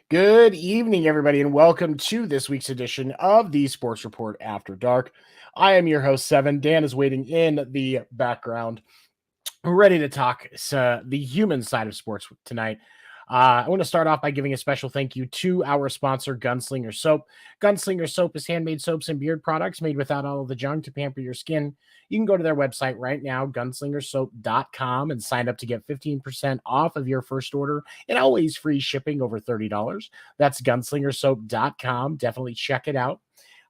Good evening, everybody, and welcome to this week's edition of the Sports Report After Dark. I am your host, Seven. Dan is waiting in the background. We're ready to talk the human side of sports tonight. I want to start off by giving a special thank you to our sponsor, Gunslinger Soap. Gunslinger Soap is handmade soaps and beard products made without all of the junk to pamper your skin. You can go to their website right now, gunslingersoap.com, and sign up to get 15% off of your first order and always free shipping over $30. That's gunslingersoap.com. Definitely check it out.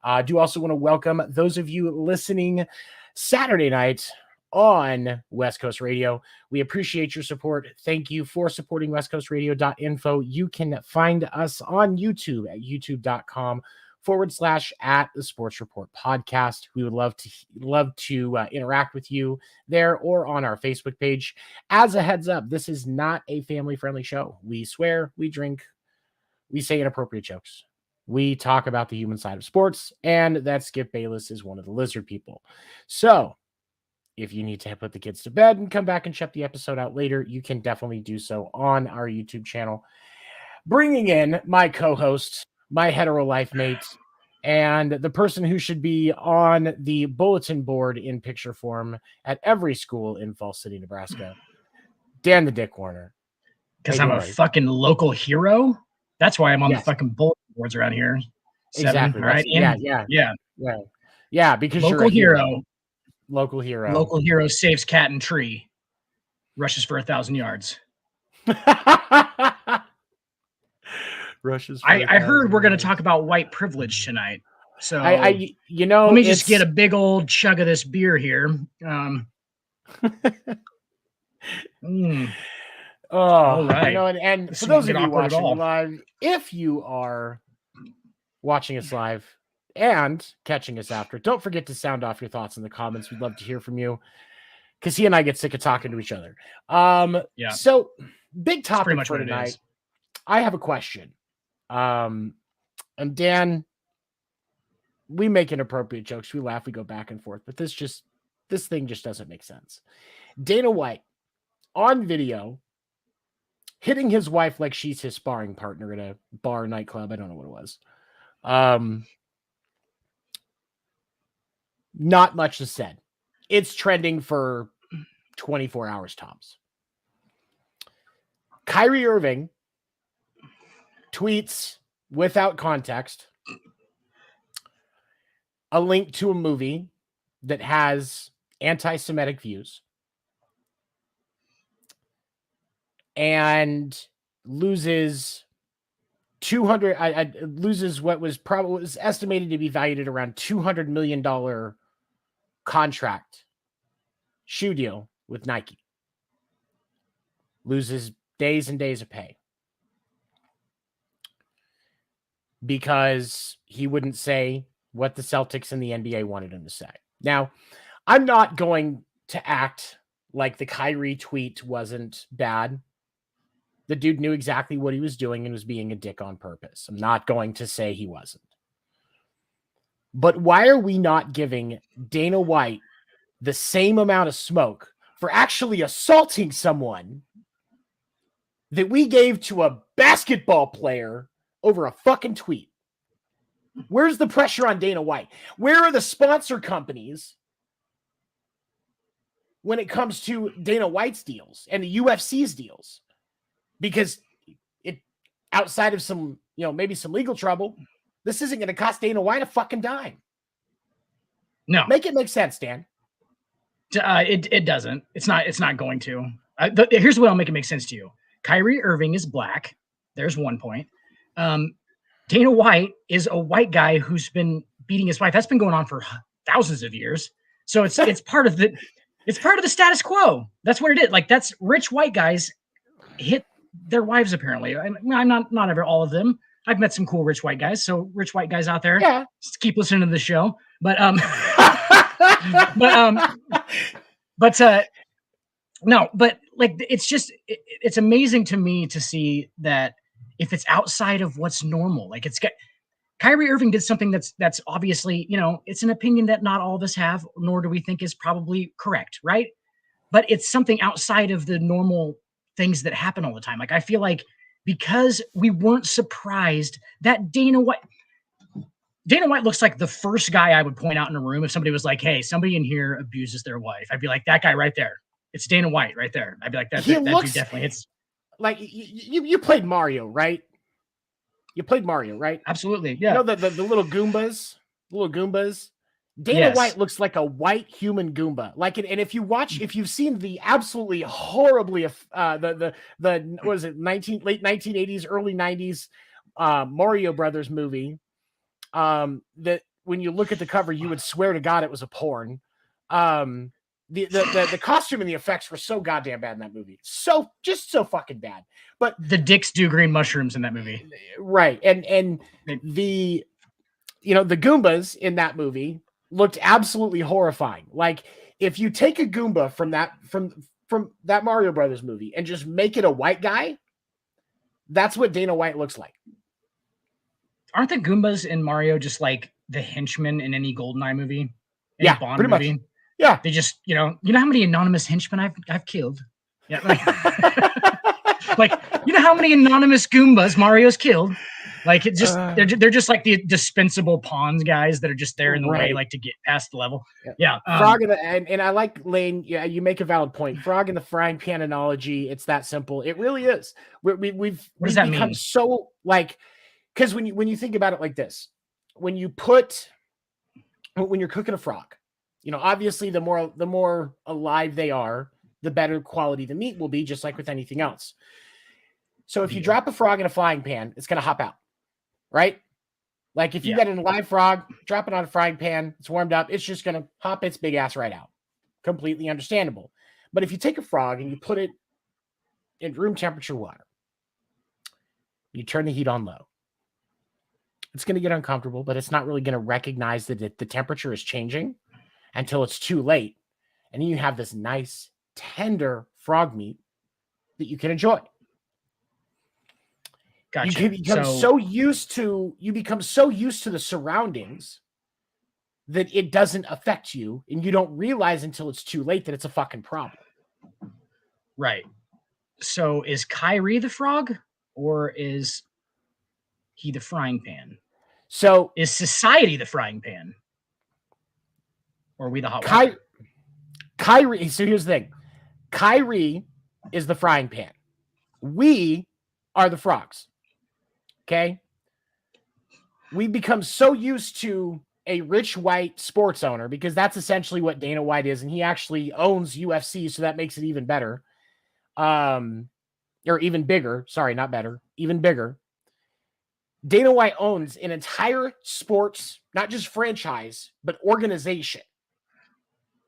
I do also want to welcome those of you listening Saturday night on West Coast Radio. We appreciate your support. Thank you for supporting westcoastradio.info. You can find us on YouTube at youtube.com/at the Sports Report Podcast. We would love to interact with you there or on our Facebook page. As a heads up, this is not a family-friendly show. We swear, we drink, we say inappropriate jokes. We talk about the human side of sports, and that Skip Bayless is one of the lizard people. So if you need to put the kids to bed and come back and check the episode out later, you can definitely do so on our YouTube channel. Bringing in my co-host, my hetero life mate, and the person who should be on the bulletin board in picture form at every school in Falls City, Nebraska, Dan the Dick Warner. Because I'm a fucking local hero? That's why I'm on Yes. the fucking bulletin boards around here. Exactly. All right. Yeah, because local you're a hero. Local hero. Local hero saves cat and tree. Rushes for 1,000 yards. Rushes. I heard we're going to talk about white privilege tonight. So let me just get a big old chug of this beer here. Oh, all right. And for those of you watching live, if you are watching us live and catching us after, don't forget to sound off your thoughts in the comments. We'd love to hear from you. because he and I get sick of talking to each other. Yeah. So big That's pretty topic much for what it tonight. is. I have a question. And Dan, we make inappropriate jokes. We laugh, we go back and forth, but this thing just doesn't make sense. Dana White on video hitting his wife like she's his sparring partner at a bar nightclub. I don't know what it was. Not much is said. It's trending for 24 hours tops. Kyrie Irving tweets without context a link to a movie that has anti-Semitic views and loses 200 loses what was estimated to be valued at around $200 million contract shoe deal with Nike. Loses days and days of pay because he wouldn't say what the Celtics and the NBA wanted him to say. Now, I'm not going to act like the Kyrie tweet wasn't bad. The dude knew exactly what he was doing and was being a dick on purpose. I'm not going to say he wasn't. But why are we not giving Dana White the same amount of smoke for actually assaulting someone that we gave to a basketball player over a fucking tweet? Where's the pressure on Dana White? Where are the sponsor companies when it comes to Dana White's deals and the UFC's deals? Because it, outside of some, maybe some legal trouble, this isn't going to cost Dana White a fucking dime. No, make it make sense, Dan. It doesn't. It's not going to. Here's what I'll make it make sense to you. Kyrie Irving is black. There's one point. Dana White is a white guy who's been beating his wife. That's been going on for thousands of years. So it's part of the status quo. That's what it is. Like, that's rich white guys hit their wives, apparently. I'm not ever all of them. I've met some cool rich white guys. So rich white guys out there, just keep listening to the show. But no, but like, it's just, it's amazing to me to see that if it's outside of what's normal, like Kyrie Irving did something that's obviously, it's an opinion that not all of us have, nor do we think is probably correct, right? But it's something outside of the normal things that happen all the time. Like, I feel like because we weren't surprised that Dana White looks like the first guy I would point out in a room if somebody was like, hey, somebody in here abuses their wife. I'd be like, that guy right there. It's Dana White right there. I'd be like, that dude definitely hits. Like, you played Mario, right? You played Mario, right? Absolutely, yeah. The little Goombas? Dana White looks like a white human Goomba. Like, and if you've seen the absolutely horribly what is it, late 1980s, early 90s Mario Brothers movie, that when you look at the cover, you would swear to God it was a porn. The costume and the effects were so goddamn bad in that movie. So fucking bad. But the dicks do green mushrooms in that movie. Right. And the Goombas in that movie looked absolutely horrifying. Like, if you take a Goomba from that Mario Brothers movie and just make it a white guy, that's what Dana White looks like. Aren't the Goombas in Mario just like the henchmen in any GoldenEye movie? Yeah, Bond pretty movie? Much. Yeah. They just, you know how many anonymous henchmen I've killed? Yeah. Like, you know how many anonymous Goombas Mario's killed? Like, it just they're just like the dispensable pawns guys that are just there in the way, like, to get past the level. Yeah. Frog in the and I like, Lane. Yeah, you make a valid point. Frog in the frying pan analogy. It's that simple. It really is. We've what does that become mean? So, like, because when you think about it like this, when you're cooking a frog, obviously the more alive they are, the better quality the meat will be, just like with anything else. So if you drop a frog in a frying pan, it's going to hop out, right? Like, if you get a live frog, drop it on a frying pan, it's warmed up, it's just going to hop its big ass right out. Completely understandable. But if you take a frog and you put it in room temperature water, you turn the heat on low, it's going to get uncomfortable, but it's not really going to recognize that the temperature is changing until it's too late. and then you have this nice, tender frog meat that you can enjoy. Gotcha. You can become so used to the surroundings that it doesn't affect you, and you don't realize until it's too late that it's a fucking problem. Right. So is Kyrie the frog, or is he the frying pan? So is society the frying pan? Or are we the hot water? Kyrie, so here's the thing. Kyrie is the frying pan. We are the frogs. Okay? We become so used to a rich white sports owner, because that's essentially what Dana White is, and he actually owns UFC, so that makes it even better. Or even bigger. Sorry, not better. Even bigger. Dana White owns an entire sports, not just franchise, but organization.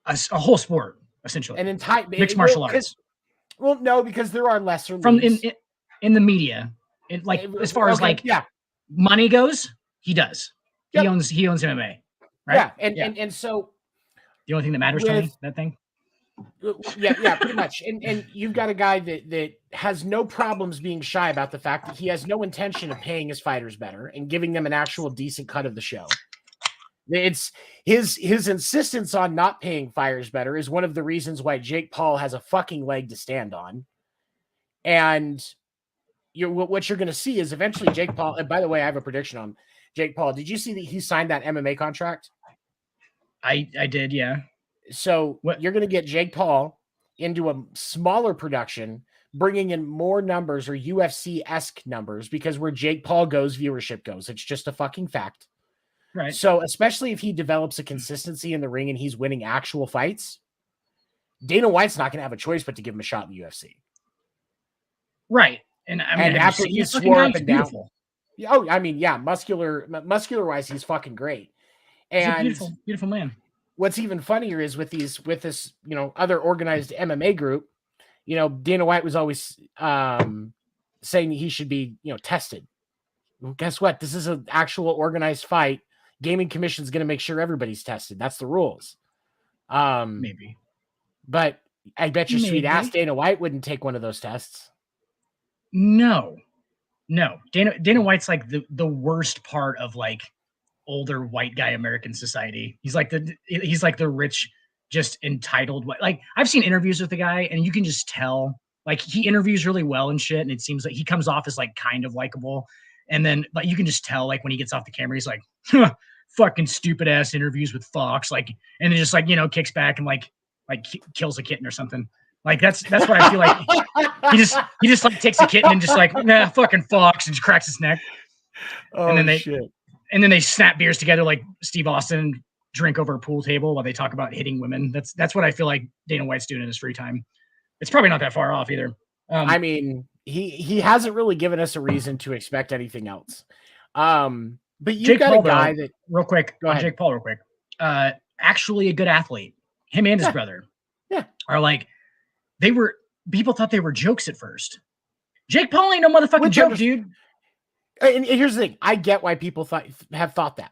A whole sport, essentially. An entire mixed martial arts. Well, no, because there are lesser from leagues. in the media. As far as money goes, he does. Yep. He owns MMA, right? Yeah, and so the only thing that matters to me, that thing. Yeah, pretty much. And you've got a guy that has no problems being shy about the fact that he has no intention of paying his fighters better and giving them an actual decent cut of the show. It's his insistence on not paying fighters better is one of the reasons why Jake Paul has a fucking leg to stand on. And what you're going to see is eventually Jake Paul. And by the way, I have a prediction on Jake Paul. Did you see that he signed that MMA contract? I did, yeah. So you're going to get Jake Paul into a smaller production, bringing in more numbers or UFC-esque numbers, because where Jake Paul goes, viewership goes. It's just a fucking fact. Right. So especially if he develops a consistency in the ring and he's winning actual fights, Dana White's not going to have a choice but to give him a shot in the UFC. Right. And I mean, after he swore up and down. Oh, I mean, yeah, muscular wise, he's fucking great. And he's a beautiful man. What's even funnier is with this, other organized MMA group, Dana White was always saying he should be, tested. Well, guess what? This is an actual organized fight. Gaming Commission's going to make sure everybody's tested. That's the rules. Maybe. But I bet your sweet ass Dana White wouldn't take one of those tests. No. Dana White's like the worst part of like older white guy American society. He's like the rich, just entitled. Like I've seen interviews with the guy, and you can just tell. Like he interviews really well and shit, and it seems like he comes off as like kind of likable. And then, but you can just tell, like when he gets off the camera, he's like, fucking stupid ass interviews with Fox, like, and then just like kicks back and like kills a kitten or something. Like that's what I feel like. He just like takes a kitten and just like fucking Fox and just cracks its neck. Oh, and then shit. And then they snap beers together like Steve Austin, drink over a pool table while they talk about hitting women. That's what I feel like Dana White's doing in his free time. It's probably not that far off either. I mean, he hasn't really given us a reason to expect anything else. But you got Paul, a guy that real quick. Go ahead. Jake Paul, real quick. Actually, a good athlete. Him and his brother. Yeah. Are like people thought they were jokes at first. Jake Paul ain't no motherfucking joke, dude. And here's the thing. I get why people have thought that.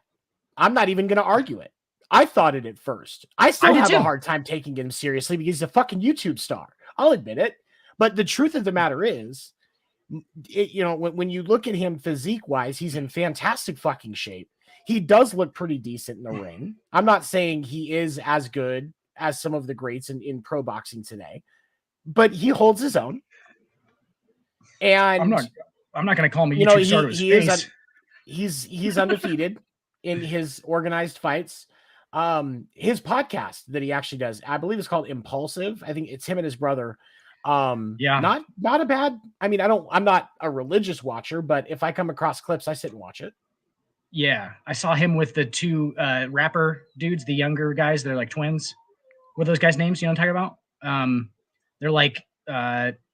I'm not even going to argue it. I thought it at first. I still have a hard time taking him seriously because he's a fucking YouTube star. I'll admit it. But the truth of the matter is, when you look at him physique-wise, he's in fantastic fucking shape. He does look pretty decent in the ring. I'm not saying he is as good as some of the greats in pro boxing today, but he holds his own. And I'm not going to call him a YouTube star to his face. He's undefeated in his organized fights. His podcast that he actually does, I believe it's called Impulsive. I think it's him and his brother. Not a bad. I mean, I'm not a religious watcher, but if I come across clips, I sit and watch it. Yeah, I saw him with the two rapper dudes, the younger guys. They're like twins. What are those guys' names? You know what I'm talking about? They're like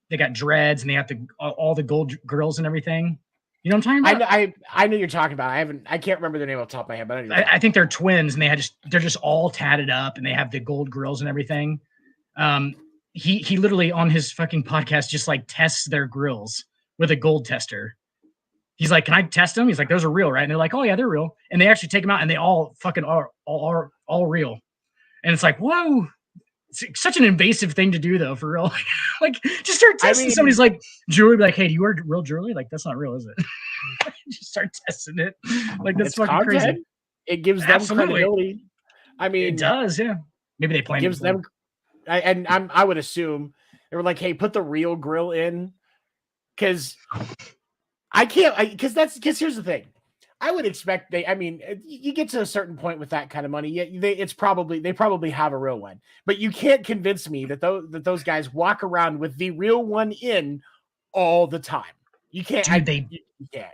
they got dreads and they have all the gold grills and everything. You know what I'm talking about? I know you're talking about. I can't remember their name off the top of my head, but I think they're twins and they're just all tatted up and they have the gold grills and everything. He literally on his fucking podcast just like tests their grills with a gold tester. He's like, "Can I test them?" He's like, "Those are real, right?" And they're like, "Oh yeah, they're real." And they actually take them out and they all fucking are all real. And it's like, whoa, It's such an invasive thing to do, though, for real. Like, just start testing. I mean, Somebody's like, jewelry, be like, hey, do you wear real jewelry? Like, that's not real, is it? Just start testing it. Like, that's it's fucking content. crazy. It gives them Absolutely. credibility. I mean, It does, yeah. Maybe they it planned gives it. them. I would assume they were like, hey, put the real grill in, because I can't. Because here's the thing. I would expect you get to a certain point with that kind of money. Yeah, they probably have a real one, but you can't convince me that those guys walk around with the real one in all the time. You can't. Dude, you can't.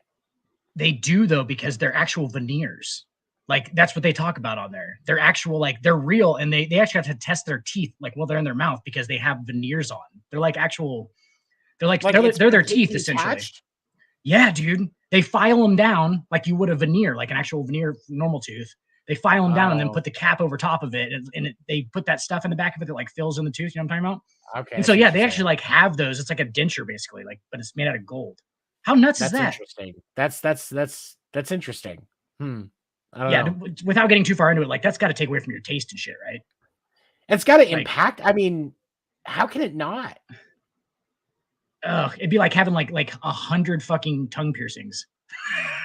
They do, though, because they're actual veneers. Like, that's what they talk about on there. They're actual, like, they're real, and they actually have to test their teeth, like, while they're in their mouth, because they have veneers on. They're like actual. They're their teeth, essentially. Attached? Yeah, dude. They file them down like you would a veneer, like an actual veneer normal tooth. They file them down and then put the cap over top of it, and they put that stuff in the back of it that like fills in the tooth. You know what I'm talking about? Okay. And so yeah, they actually like have those. It's like a denture basically, like, but it's made out of gold. How nuts is that? Interesting. That's interesting. I don't know. Without getting too far into it, like, that's got to take away from your taste and shit, right? It's got to impact. I mean, how can it not? It'd be like having like 100 fucking tongue piercings.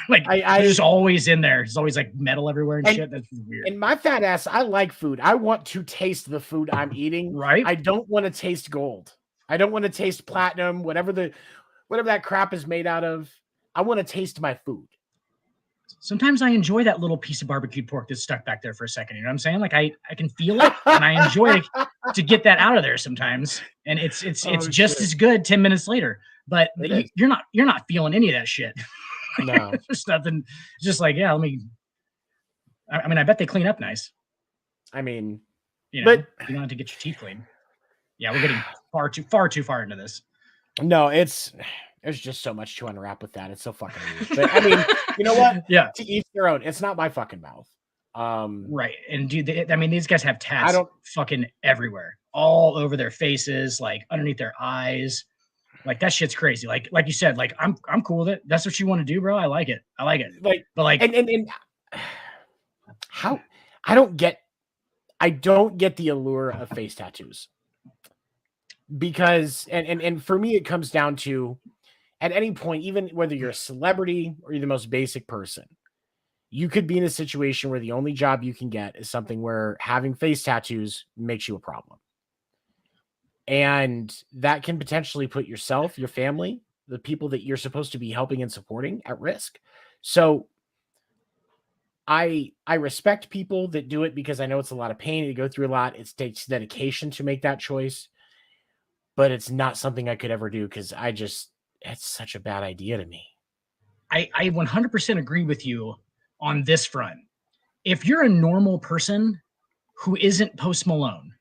Like, they're just always in there. There's always like metal everywhere and shit. That's weird. And my fat ass, I like food. I want to taste the food I'm eating. Right. I don't want to taste gold. I don't want to taste platinum, whatever that crap is made out of. I want to taste my food. Sometimes I enjoy that little piece of barbecued pork that's stuck back there for a second. You know what I'm saying? Like, I can feel it, and I enjoy to get that out of there sometimes. And it's just as good 10 minutes later. But you're not feeling any of that shit. No. There's nothing. It's just like, yeah, I mean, I bet they clean up nice. I mean, but you don't have to get your teeth clean. Yeah, we're getting far too far into this. No, there's just so much to unwrap with that. It's so fucking weird. But I mean, you know what? Yeah. To each their own. It's not my fucking mouth. Right. And dude, these guys have tats fucking everywhere, all over their faces, like underneath their eyes. Like, that shit's crazy. Like you said, like, I'm cool with it. That's what you want to do, bro. I like it. Like, but like, and how I don't get the allure of face tattoos, because and for me it comes down to, at any point, even whether you're a celebrity or you're the most basic person, you could be in a situation where the only job you can get is something where having face tattoos makes you a problem. And that can potentially put yourself, your family, the people that you're supposed to be helping and supporting at risk. So I respect people that do it, because I know it's a lot of pain to go through a lot. It takes dedication to make that choice, but it's not something I could ever do, because it's such a bad idea to me. I 100% agree with you on this front. If you're a normal person who isn't Post Malone,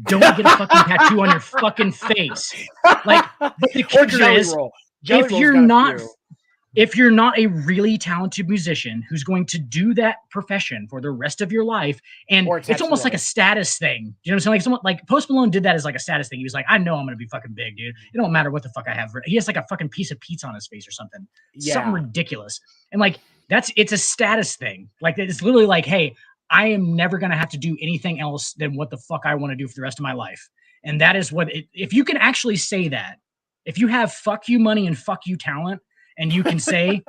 don't get a fucking tattoo on your fucking face. Like, but the kicker is, if you're not a really talented musician who's going to do that profession for the rest of your life, and it's almost like a status thing. You know what I'm saying? Like, someone like Post Malone did that as like a status thing. He was like, I know I'm gonna be fucking big, dude. It don't matter what the fuck I have. He has like a fucking piece of pizza on his face or something. Yeah. Something ridiculous. And like, it's a status thing. Like, it's literally like, hey, I am never gonna have to do anything else than what the fuck I want to do for the rest of my life. And that is if you can actually say that, if you have fuck you money and fuck you talent, and you can say,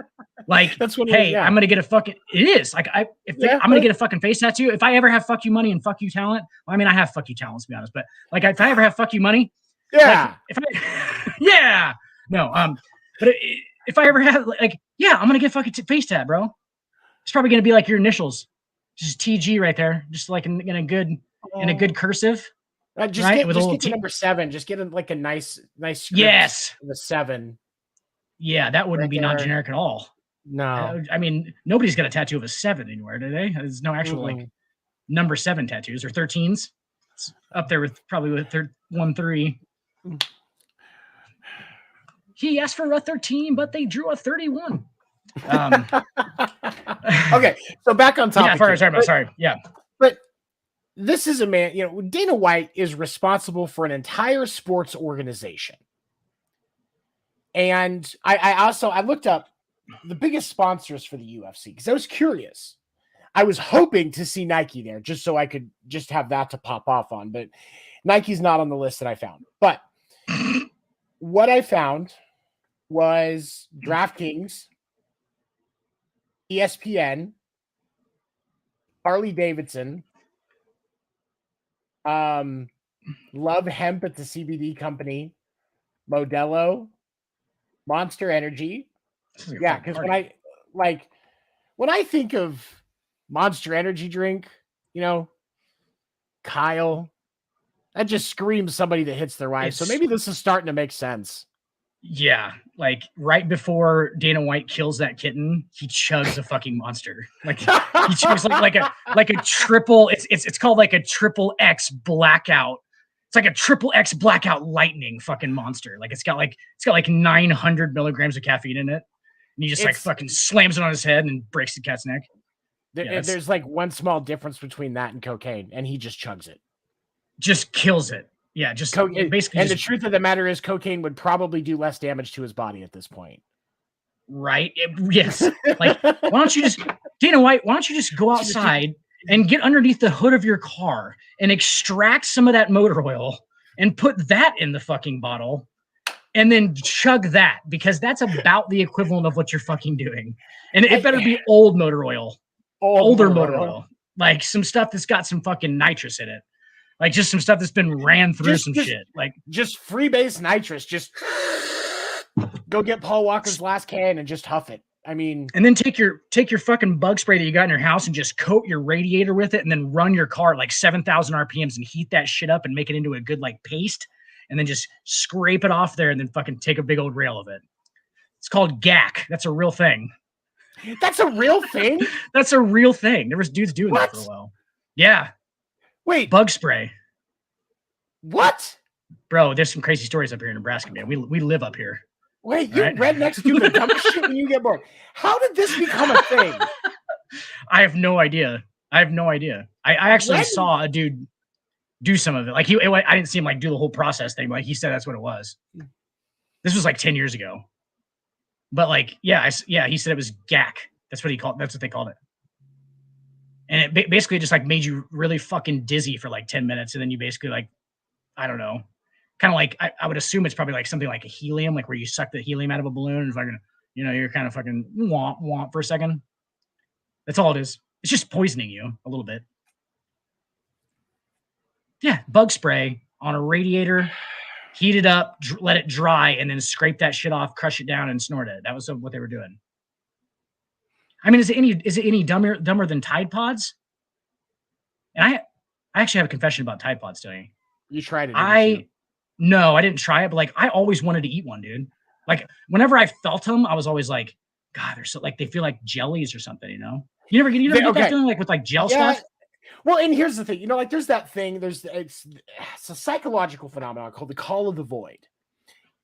like, that's what hey, I'm gonna get a fucking. It is like I'm gonna get a fucking face tattoo. If I ever have fuck you money and fuck you talent, well, I mean, I have fuck you talent, let's be honest. But like, if I ever have fuck you money, yeah, but if I ever have like, yeah, I'm gonna get fucking face tat, bro. It's probably gonna be like your initials, just TG right there, just like in a good cursive. Just right? Get the number 7. Just get like a nice script. Yes, the 7. Yeah, that wouldn't be not generic at all. No, I mean, nobody's got a tattoo of a 7 anywhere, do they? There's no actual like number 7 tattoos or 13s. It's up there with probably with 1-3. He asked for a 13, but they drew a 31. Okay, so back on topic. Yeah, sorry. Yeah, but this is a man. You know, Dana White is responsible for an entire sports organization. And I looked up the biggest sponsors for the UFC, because I was curious. I was hoping to see Nike there just so I could just have that to pop off on, but Nike's not on the list that I found. But what I found was DraftKings, ESPN, Harley Davidson, Love Hemp at the CBD company, Modelo, Monster Energy. Yeah, because when I think of Monster Energy drink, Kyle, that just screams somebody that hits their wife. So maybe this is starting to make sense. Yeah, like right before Dana White kills that kitten, he chugs a fucking Monster. Like he chugs like a triple. It's called like a triple X blackout. It's like a triple X blackout lightning fucking Monster. Like it's got like 900 milligrams of caffeine in it, and he just like fucking slams it on his head and breaks the cat's neck. There's like one small difference between that and cocaine, and he just chugs it. Just kills it. Yeah, just basically. And the truth of the matter is, cocaine would probably do less damage to his body at this point. Right? Yes. Like, why don't you just, Dana White? Why don't you just go outside and get underneath the hood of your car and extract some of that motor oil and put that in the fucking bottle, and then chug that, because that's about the equivalent of what you're fucking doing. And it better be old motor oil, older motor oil, like some stuff that's got some fucking nitrous in it. Like just some stuff that's been ran through shit. Like just freebase nitrous. Just go get Paul Walker's last can and just huff it. I mean, and then take your fucking bug spray that you got in your house and just coat your radiator with it, and then run your car at like 7,000 RPMs and heat that shit up and make it into a good like paste, and then just scrape it off there and then fucking take a big old rail of it. It's called GAC. That's a real thing. That's a real thing? That's a real thing. There was dudes doing that for a while. Yeah. Wait, bug spray. What? Bro, there's some crazy stories up here in Nebraska, man. We live up here. Wait, you rednecks do the dumbest shit when you get bored. How did this become a thing? I have no idea. I actually saw a dude do some of it. Like I didn't see him like do the whole process thing. Like he said that's what it was. This was like 10 years ago. But like, he said it was GAC. That's what they called it. And it basically just like made you really fucking dizzy for like 10 minutes. And then you basically like, I don't know, kind of like, I would assume it's probably like something like a helium, like where you suck the helium out of a balloon and fucking, you're kind of fucking womp for a second. That's all it is. It's just poisoning you a little bit. Yeah. Bug spray on a radiator, heat it up, let it dry, and then scrape that shit off, crush it down and snort it. That was what they were doing. I mean, is it any dumber than Tide Pods? And I actually have a confession about Tide Pods, Tony. You tried it? No, I didn't try it, but like I always wanted to eat one, dude. Like whenever I felt them, I was always like, God, they're so like they feel like jellies or something, You never get that feeling like with like gel stuff? Well, and here's the thing, like there's that thing, it's a psychological phenomenon called the call of the void.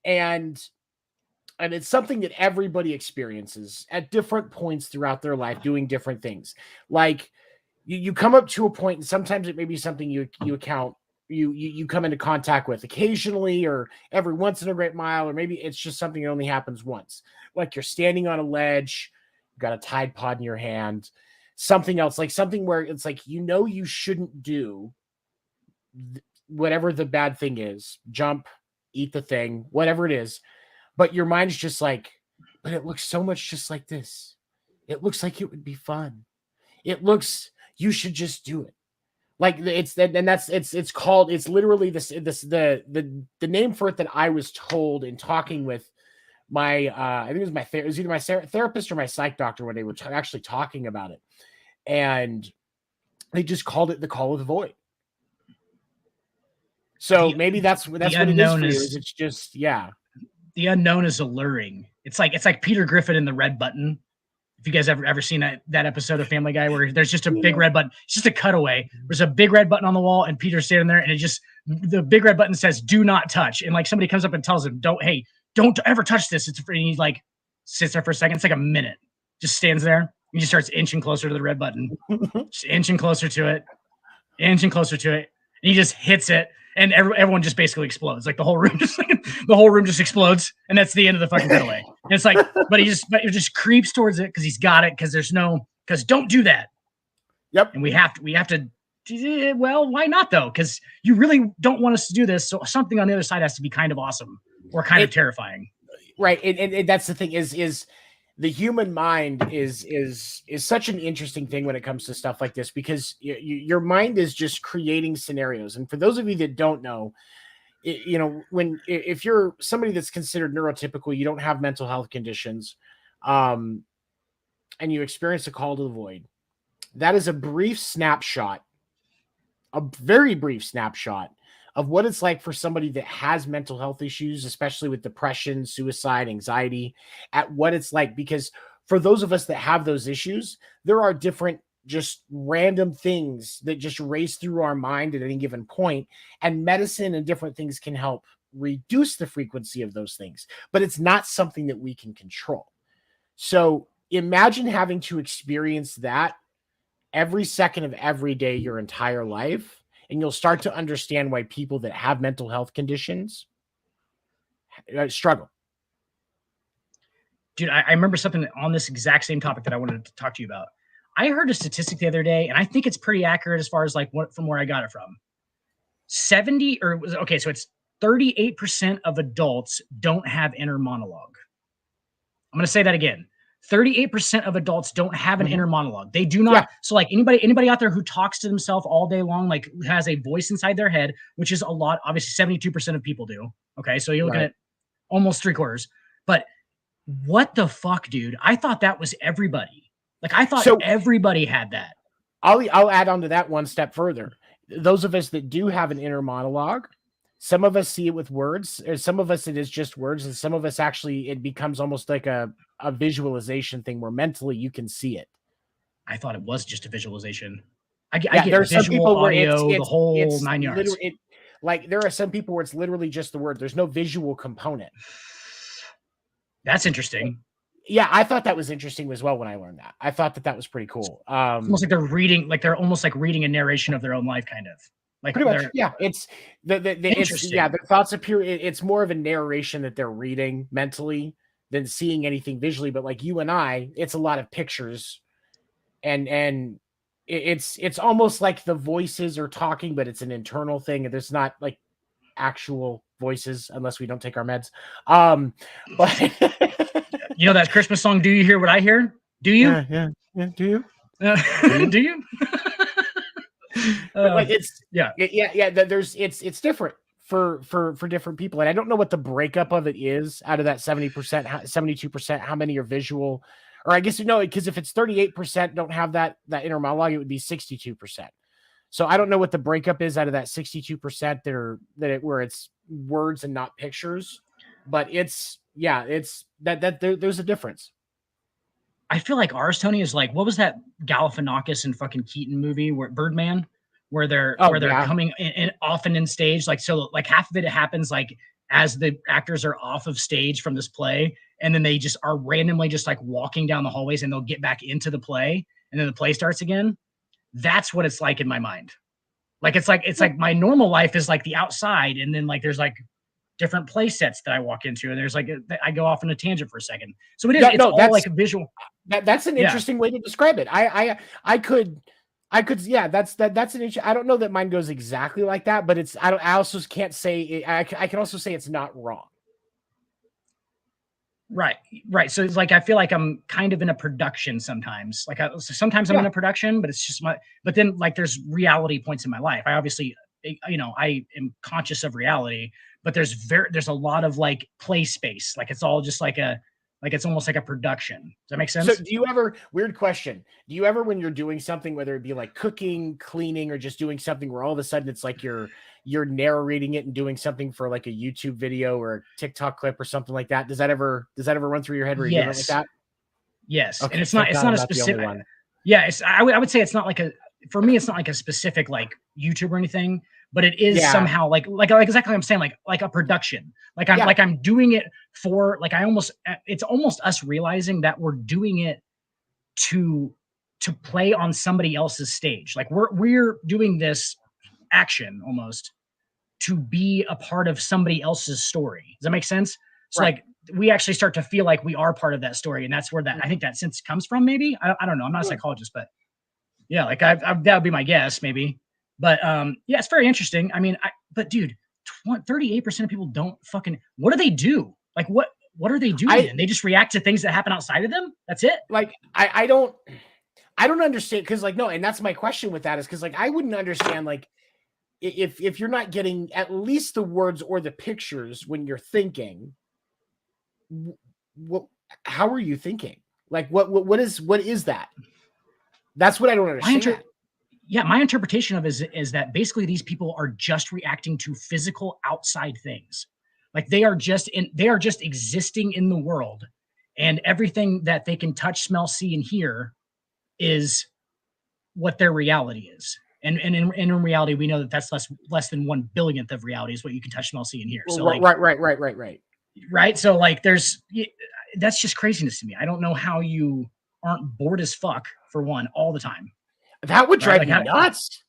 And it's something that everybody experiences at different points throughout their life, doing different things. Like you come up to a point, and sometimes it may be something you come into contact with occasionally or every once in a great mile, or maybe it's just something that only happens once. Like you're standing on a ledge, you've got a Tide Pod in your hand, something else, like something where it's like, you shouldn't do whatever the bad thing is, jump, eat the thing, whatever it is. But your mind's just like, but it looks so much just like this. It looks like it would be fun. You should just do it. Like it's literally the name for it that I was told in talking with my, I think it was either my therapist or my psych doctor when they were actually talking about it. And they just called it the call of the void. So maybe that's what it is for you. It's just, yeah. The unknown is alluring. It's like Peter Griffin in the red button. If you guys ever seen that episode of Family Guy where there's just a big red button, it's just a cutaway. There's a big red button on the wall and Peter's standing there and the big red button says, do not touch. And like somebody comes up and tells him, don't ever touch this. It's free. And he like sits there for a second. It's like a minute, just stands there. He just starts inching closer to the red button, just inching closer to it. And he just hits it. And everyone just basically explodes. Like the whole room just explodes, and that's the end of the fucking cutaway. And it's like, but it just creeps towards it because he's got it. Because don't do that. Yep. And we have to, well, why not though? Because you really don't want us to do this. So something on the other side has to be kind of awesome or kind of terrifying. Right. And that's the thing is the human mind is such an interesting thing when it comes to stuff like this, because your mind is just creating scenarios. And for those of you that don't know, if you're somebody that's considered neurotypical, you don't have mental health conditions, and you experience a call to the void, that is a brief snapshot, a very brief snapshot of what it's like for somebody that has mental health issues, especially with depression, suicide, anxiety, at what it's like. Because for those of us that have those issues, there are different just random things that just race through our mind at any given point, and medicine and different things can help reduce the frequency of those things, but it's not something that we can control. So imagine having to experience that every second of every day your entire life, and you'll start to understand why people that have mental health conditions struggle. Dude, I remember something on this exact same topic that I wanted to talk to you about. I heard a statistic the other day, and I think it's pretty accurate as far as like from where I got it from. 70 or okay, so it's 38% of adults don't have inner monologue. I'm going to say that again. 38% of adults don't have an inner monologue. They do not. Yeah. So like anybody out there who talks to themselves all day long, like has a voice inside their head, which is a lot, obviously 72% of people do. Okay. So you're looking at almost 3/4, but what the fuck, dude? I thought that was everybody. Like I thought everybody had that. I'll add on to that one step further. Those of us that do have an inner monologue, some of us see it with words, or some of us it is just words, and some of us actually it becomes almost like a visualization thing where mentally you can see it. I thought it was just a visualization. I get there's visual, some people audio, where it's the whole 9 yards. Like there are some people where it's literally just the word. There's no visual component. That's interesting. Yeah, I thought that was interesting as well when I learned that. I thought that was pretty cool. It's almost like they're reading, like they're almost like reading a narration of their own life, kind of. Like pretty much, yeah. It's their thoughts appear. It's more of a narration that they're reading mentally than seeing anything visually. But like you and I, it's a lot of pictures, and it's almost like the voices are talking, but it's an internal thing, and there's not like actual voices unless we don't take our meds. But you know that Christmas song, "Do You Hear What I Hear?" Do you? Yeah. Do you? Do you? Like it's it's different for different people, and I don't know what the breakup of it is out of that 70%, 72%. How many are visual? Or I guess because if it's 38% don't have that inner monologue, it would be 62%. So I don't know what the breakup is out of that 62% where it's words and not pictures, but it's there's a difference. I feel like ours, Tony, is like, what was that Galifianakis and fucking Keaton movie where Birdman, where they're coming in often in stage, like so like half of it happens like as the actors are off of stage from this play, and then they just are randomly just like walking down the hallways, and they'll get back into the play, and then the play starts again. That's what it's like in my mind. Like it's like my normal life is like the outside, and then like there's like different play sets that I walk into, and there's like I go off on a tangent for a second. So it's all like a visual. That's an interesting way to describe it. I could that's an issue. I don't know that mine goes exactly like that, but I also can't say I can also say it's not wrong. Right. So it's like I feel like I'm kind of in a production sometimes. Like sometimes I'm in a production, but it's just but then like there's reality points in my life. I obviously I am conscious of reality, but there's a lot of like play space. Like it's all just like it's almost like a production. Does that make sense? So do you ever, weird question, do you ever, when you're doing something, whether it be like cooking, cleaning, or just doing something where all of a sudden it's like you're narrating it and doing something for like a YouTube video or a TikTok clip or something like that? Does that ever run through your head where you're doing it like that? Yes. Okay, and it's not a specific one. Yeah, I would say it's not like for me, it's not like a specific like YouTube or anything, but it is somehow like exactly what I'm saying, like a production. Like I'm doing it for like it's almost us realizing that we're doing it to play on somebody else's stage. Like we're doing this action almost to be a part of somebody else's story. Does that make sense? So like we actually start to feel like we are part of that story, and that's where I think that sense comes from. Maybe I don't know. I'm not a psychologist, but Yeah, like that would be my guess, maybe. But yeah, it's very interesting. I mean, but dude, 38% of people don't fucking. What do they do? Like, what are they doing? I Then they just react to things that happen outside of them. That's it. like I don't understand, because like no, and that's my question with that, is because like I wouldn't understand, like, if you're not getting at least the words or the pictures when you're thinking, what, how are you thinking? Like what is that? That's what I don't My inter- understand. yeah, my interpretation of it is that basically these people are just reacting to physical outside things. Like they are just existing in the world, and everything that they can touch, smell, see, and hear is what their reality is. And in reality, we know that that's less than 1 billionth of reality is what you can touch, smell, see, and hear. So like Right. so like that's just craziness to me. I don't know how you aren't bored as fuck for one all the time. That would Right? drive Like me nuts.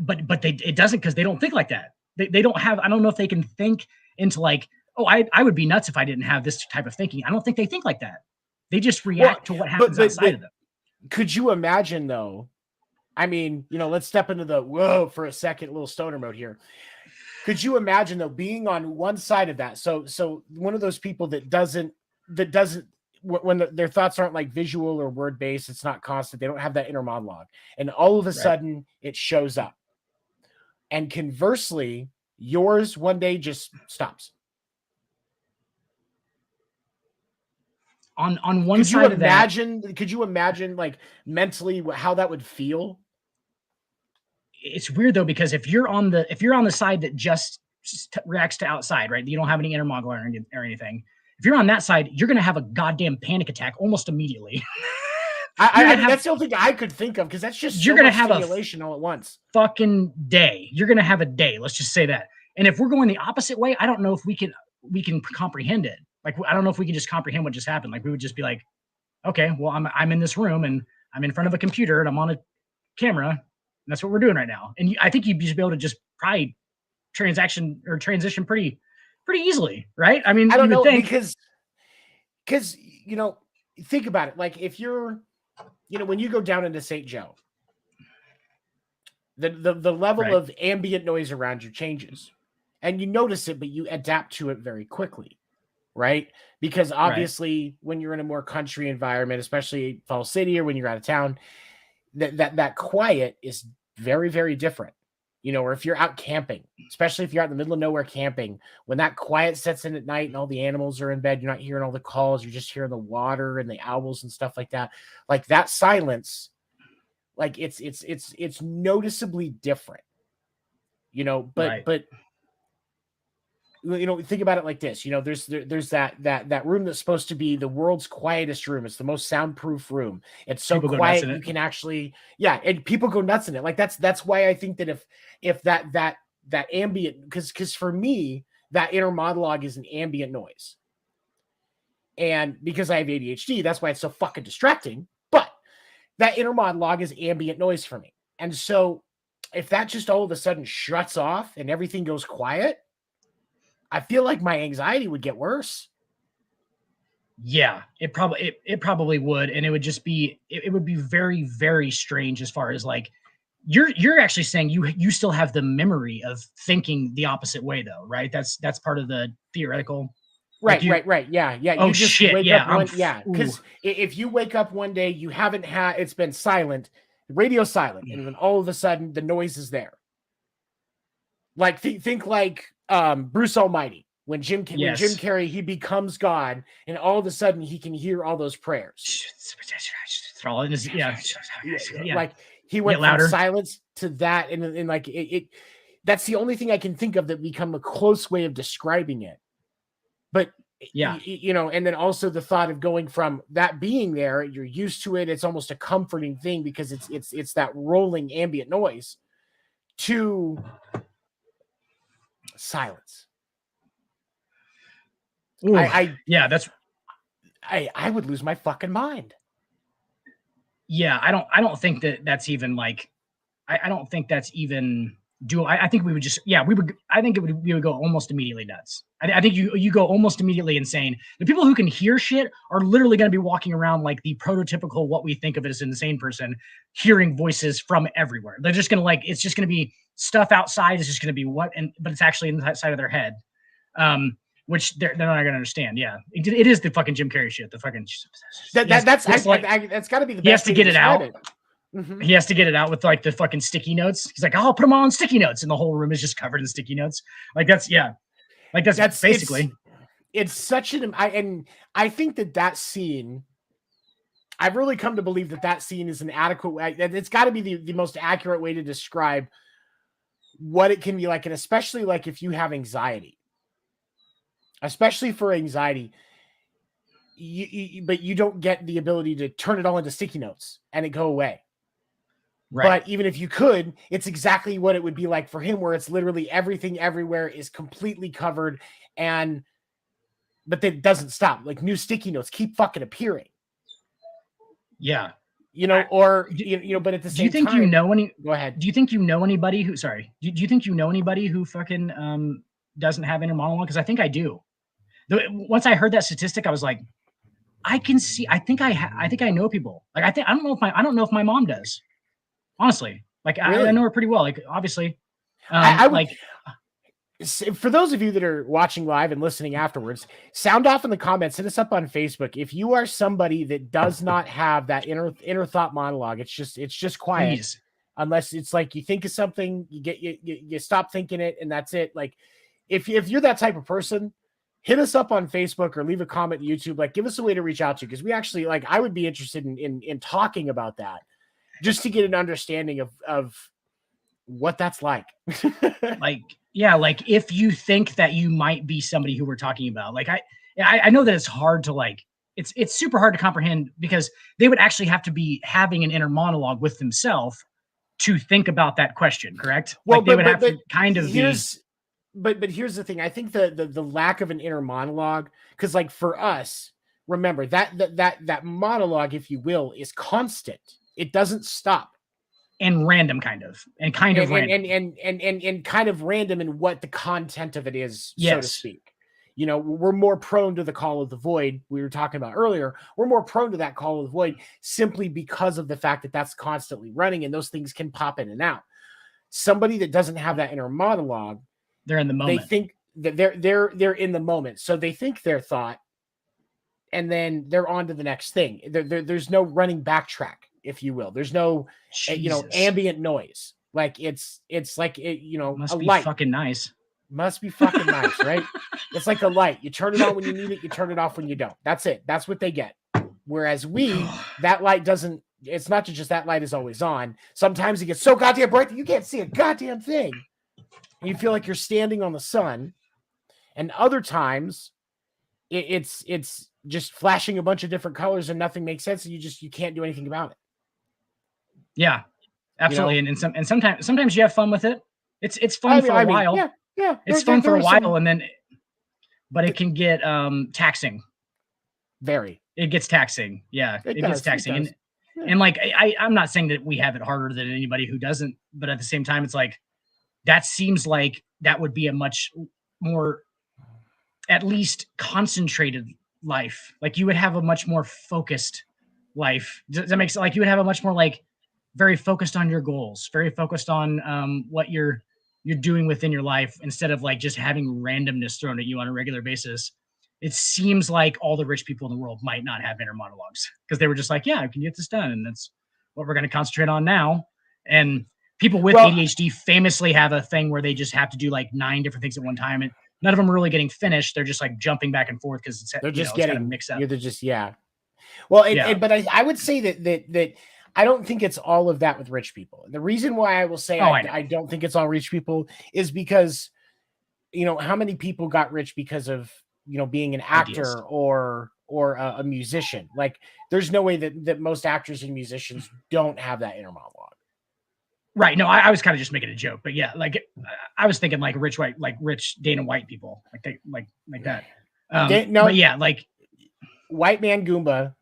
but it doesn't, because they don't think like that. They don't have. I don't know if they can think into like, oh, I would be nuts if I didn't have this type of thinking. I don't think they think like that. They just Well, react to what but happens outside of them. could you imagine though? I mean, let's step into the whoa for a second, little stoner mode here. Could you imagine though being on one side of that? So one of those people that doesn't when their thoughts aren't like visual or word based, it's not constant. They don't have that inner monologue, and all of a sudden it shows up. And conversely, yours one day just stops. On one side of that, could you imagine like mentally how that would feel? it's weird though, because if you're on the side that just reacts to outside, right? You don't have any inner monologue or anything. If you're on that side, you're gonna have a goddamn panic attack almost immediately. That's the only thing I could think of, because that's just you're so gonna much have stimulation all at once. Fucking day. You're gonna have a day. Let's just say that. And if we're going the opposite way, I don't know if we can comprehend it. Like, I don't know if we can just comprehend what just happened. Like, we would just be like, okay, well, I'm in this room and I'm in front of a computer and I'm on a camera, and that's what we're doing right now. And I think you'd just be able to just probably transition pretty easily, right? I mean, I don't you would know, think, because think about it. Like, if you're when you go down into St. Joe, the level right, of ambient noise around you changes, and you notice it, but you adapt to it very quickly, right? Because right, obviously when you're in a more country environment, especially Falls City, or when you're out of town, that quiet is very, very different. Or if you're out camping, especially if you're out in the middle of nowhere camping, when that quiet sets in at night and all the animals are in bed, you're not hearing all the calls, you're just hearing the water and the owls and stuff like that. Like, that silence, like, it's noticeably different. right. But think about it like this. There's that room that's supposed to be the world's quietest room. It's the most soundproof room. It's so People go nuts quiet in you it. can actually, yeah, and people go nuts in it. Like, that's why I think that if that ambient, because for me, that inner monologue is an ambient noise. And because I have ADHD, that's why it's so fucking distracting. But that inner monologue is ambient noise for me. And so if that just all of a sudden shuts off and everything goes quiet, I feel like my anxiety would get worse. Yeah, it probably would, and it would just be it would be very, very strange, as far as like, you're actually saying you still have the memory of thinking the opposite way though, right? That's part of the theoretical. Like Right. Yeah. Oh You just shit, wake yeah, up because if you wake up one day, you haven't had, it's been silent, radio silent, and then all of a sudden the noise is there. Like, think like Bruce Almighty. When Jim Carrey, he becomes God, and all of a sudden he can hear all those prayers. Like, he went from silence to that, and like it. That's the only thing I can think of that become a close way of describing it. But yeah, and then also the thought of going from that being there, you're used to it. It's almost a comforting thing because it's that rolling ambient noise, to silence. Ooh, yeah, I would lose my fucking mind. Yeah, I don't think that's even like, I don't think that's even I think we would just, I think we would go almost immediately nuts. I think you go almost immediately insane. The people who can hear shit are literally going to be walking around like the prototypical what we think of as an insane person, hearing voices from everywhere. They're just going to it's just going to be stuff outside. It's just going to be but it's actually inside of their head, which they're not going to understand. Yeah, it is the fucking Jim Carrey shit. The fucking that's got to be the best. He has to get it out. Mm-hmm. He has to get it out with like the fucking sticky notes. He's like, I'll put them all on sticky notes, and the whole room is just covered in sticky notes. Like that's basically. It's such I think that scene. I've really come to believe that scene is an adequate way. It's got to be the most accurate way to describe what it can be like, and especially like if you have anxiety, especially for anxiety. But you don't get the ability to turn it all into sticky notes and it go away. Right. But even if you could, it's exactly what it would be like for him, where it's literally everything everywhere is completely covered, but that doesn't stop. Like new sticky notes keep fucking appearing. Yeah. But at the same time, do you think you know any? Go ahead. Do you think you know anybody who? Sorry. Do you think you know anybody who fucking doesn't have inner monologue? Because I think I do. Once I heard that statistic, I was like, I can see. I think I know people. Like I don't know if my mom does. Honestly, like really? I know her pretty well. Like obviously, I would, like for those of you that are watching live and listening afterwards, sound off in the comments. Hit us up on Facebook if you are somebody that does not have that inner thought monologue. It's just quiet. Please. Unless it's like you think of something, you stop thinking it, and that's it. Like if you're that type of person, hit us up on Facebook or leave a comment on YouTube. Like give us a way to reach out to you, because we actually I would be interested in talking about that. Just to get an understanding of what that's like. like if you think that you might be somebody who we're talking about, like I know that it's hard to it's super hard to comprehend, because they would actually have to be having an inner monologue with themselves to think about that question, correct? Well, like they would have to kind of be. But here's the thing. I think the lack of an inner monologue, because like for us, remember that monologue, if you will, is constant. It doesn't stop. And random kind of random. And kind of random in what the content of it is, yes. So to speak. We're more prone to the call of the void we were talking about earlier. We're more prone to that call of the void simply because of the fact that that's constantly running and those things can pop in and out. Somebody that doesn't have that inner monologue, they're in the moment. They think that they're in the moment. So they think their thought and then they're on to the next thing. There's no running backtrack, if you will. There's no, ambient noise. Like it's like must a be light. Fucking nice. Must be fucking nice, right? It's like a light. You turn it on when you need it. You turn it off when you don't. That's it. That's what they get. Whereas that light doesn't. It's not just that light is always on. Sometimes it gets so goddamn bright that you can't see a goddamn thing, and you feel like you're standing on the sun. And other times, it's just flashing a bunch of different colors and nothing makes sense, and you can't do anything about it. Yeah, absolutely. And sometimes you have fun with it. It's fun for a while. Yeah. It's fun for a while, but it can get taxing. Very. It gets taxing. Yeah, it gets taxing. And like I'm not saying that we have it harder than anybody who doesn't, but at the same time, it's like that seems like that would be a much more, at least concentrated life. Like you would have a much more focused life. Does that make sense? Like you would have a much more very focused on your goals, very focused on what you're doing within your life, instead of just having randomness thrown at you on a regular basis. It seems like all the rich people in the world might not have inner monologues, because they were just like, yeah, I can get this done, and that's what we're going to concentrate on now. And people with ADHD famously have a thing where they just have to do 9 different things at one time, and none of them are really getting finished. They're just jumping back and forth because they're just getting kind of mixed up. They're just Well, but I would say that I don't think it's all of that with rich people. And the reason why I will say I don't think it's all rich people is because how many people got rich because of being an actor or a musician. Like there's no way that most actors and musicians don't have that inner monologue. Right. No, I was kind of just making a joke, but yeah, I was thinking rich Dana White people, like that. But yeah, White Man Goomba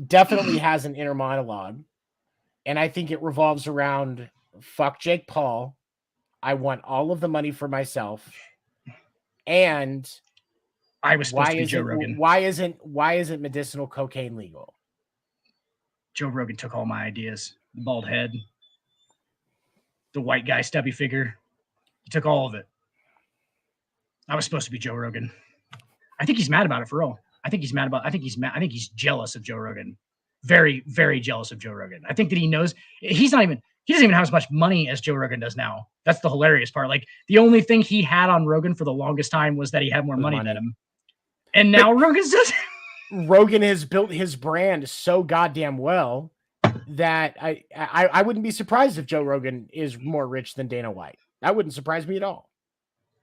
definitely has an inner monologue, and I think it revolves around fuck Jake Paul. I want all of the money for myself. And I was supposed to be Joe Rogan. Why isn't medicinal cocaine legal? Joe Rogan took all my ideas. The bald head, the white guy, stubby figure. He took all of it. I was supposed to be Joe Rogan. I think he's mad about it for real. I think he's jealous of Joe Rogan. Very, very jealous of Joe Rogan. I think that he knows he doesn't even have as much money as Joe Rogan does now. That's the hilarious part. Like, the only thing he had on Rogan for the longest time was that he had more money than him. And now Rogan's just Rogan has built his brand so goddamn well that I wouldn't be surprised if Joe Rogan is more rich than Dana White. That wouldn't surprise me at all.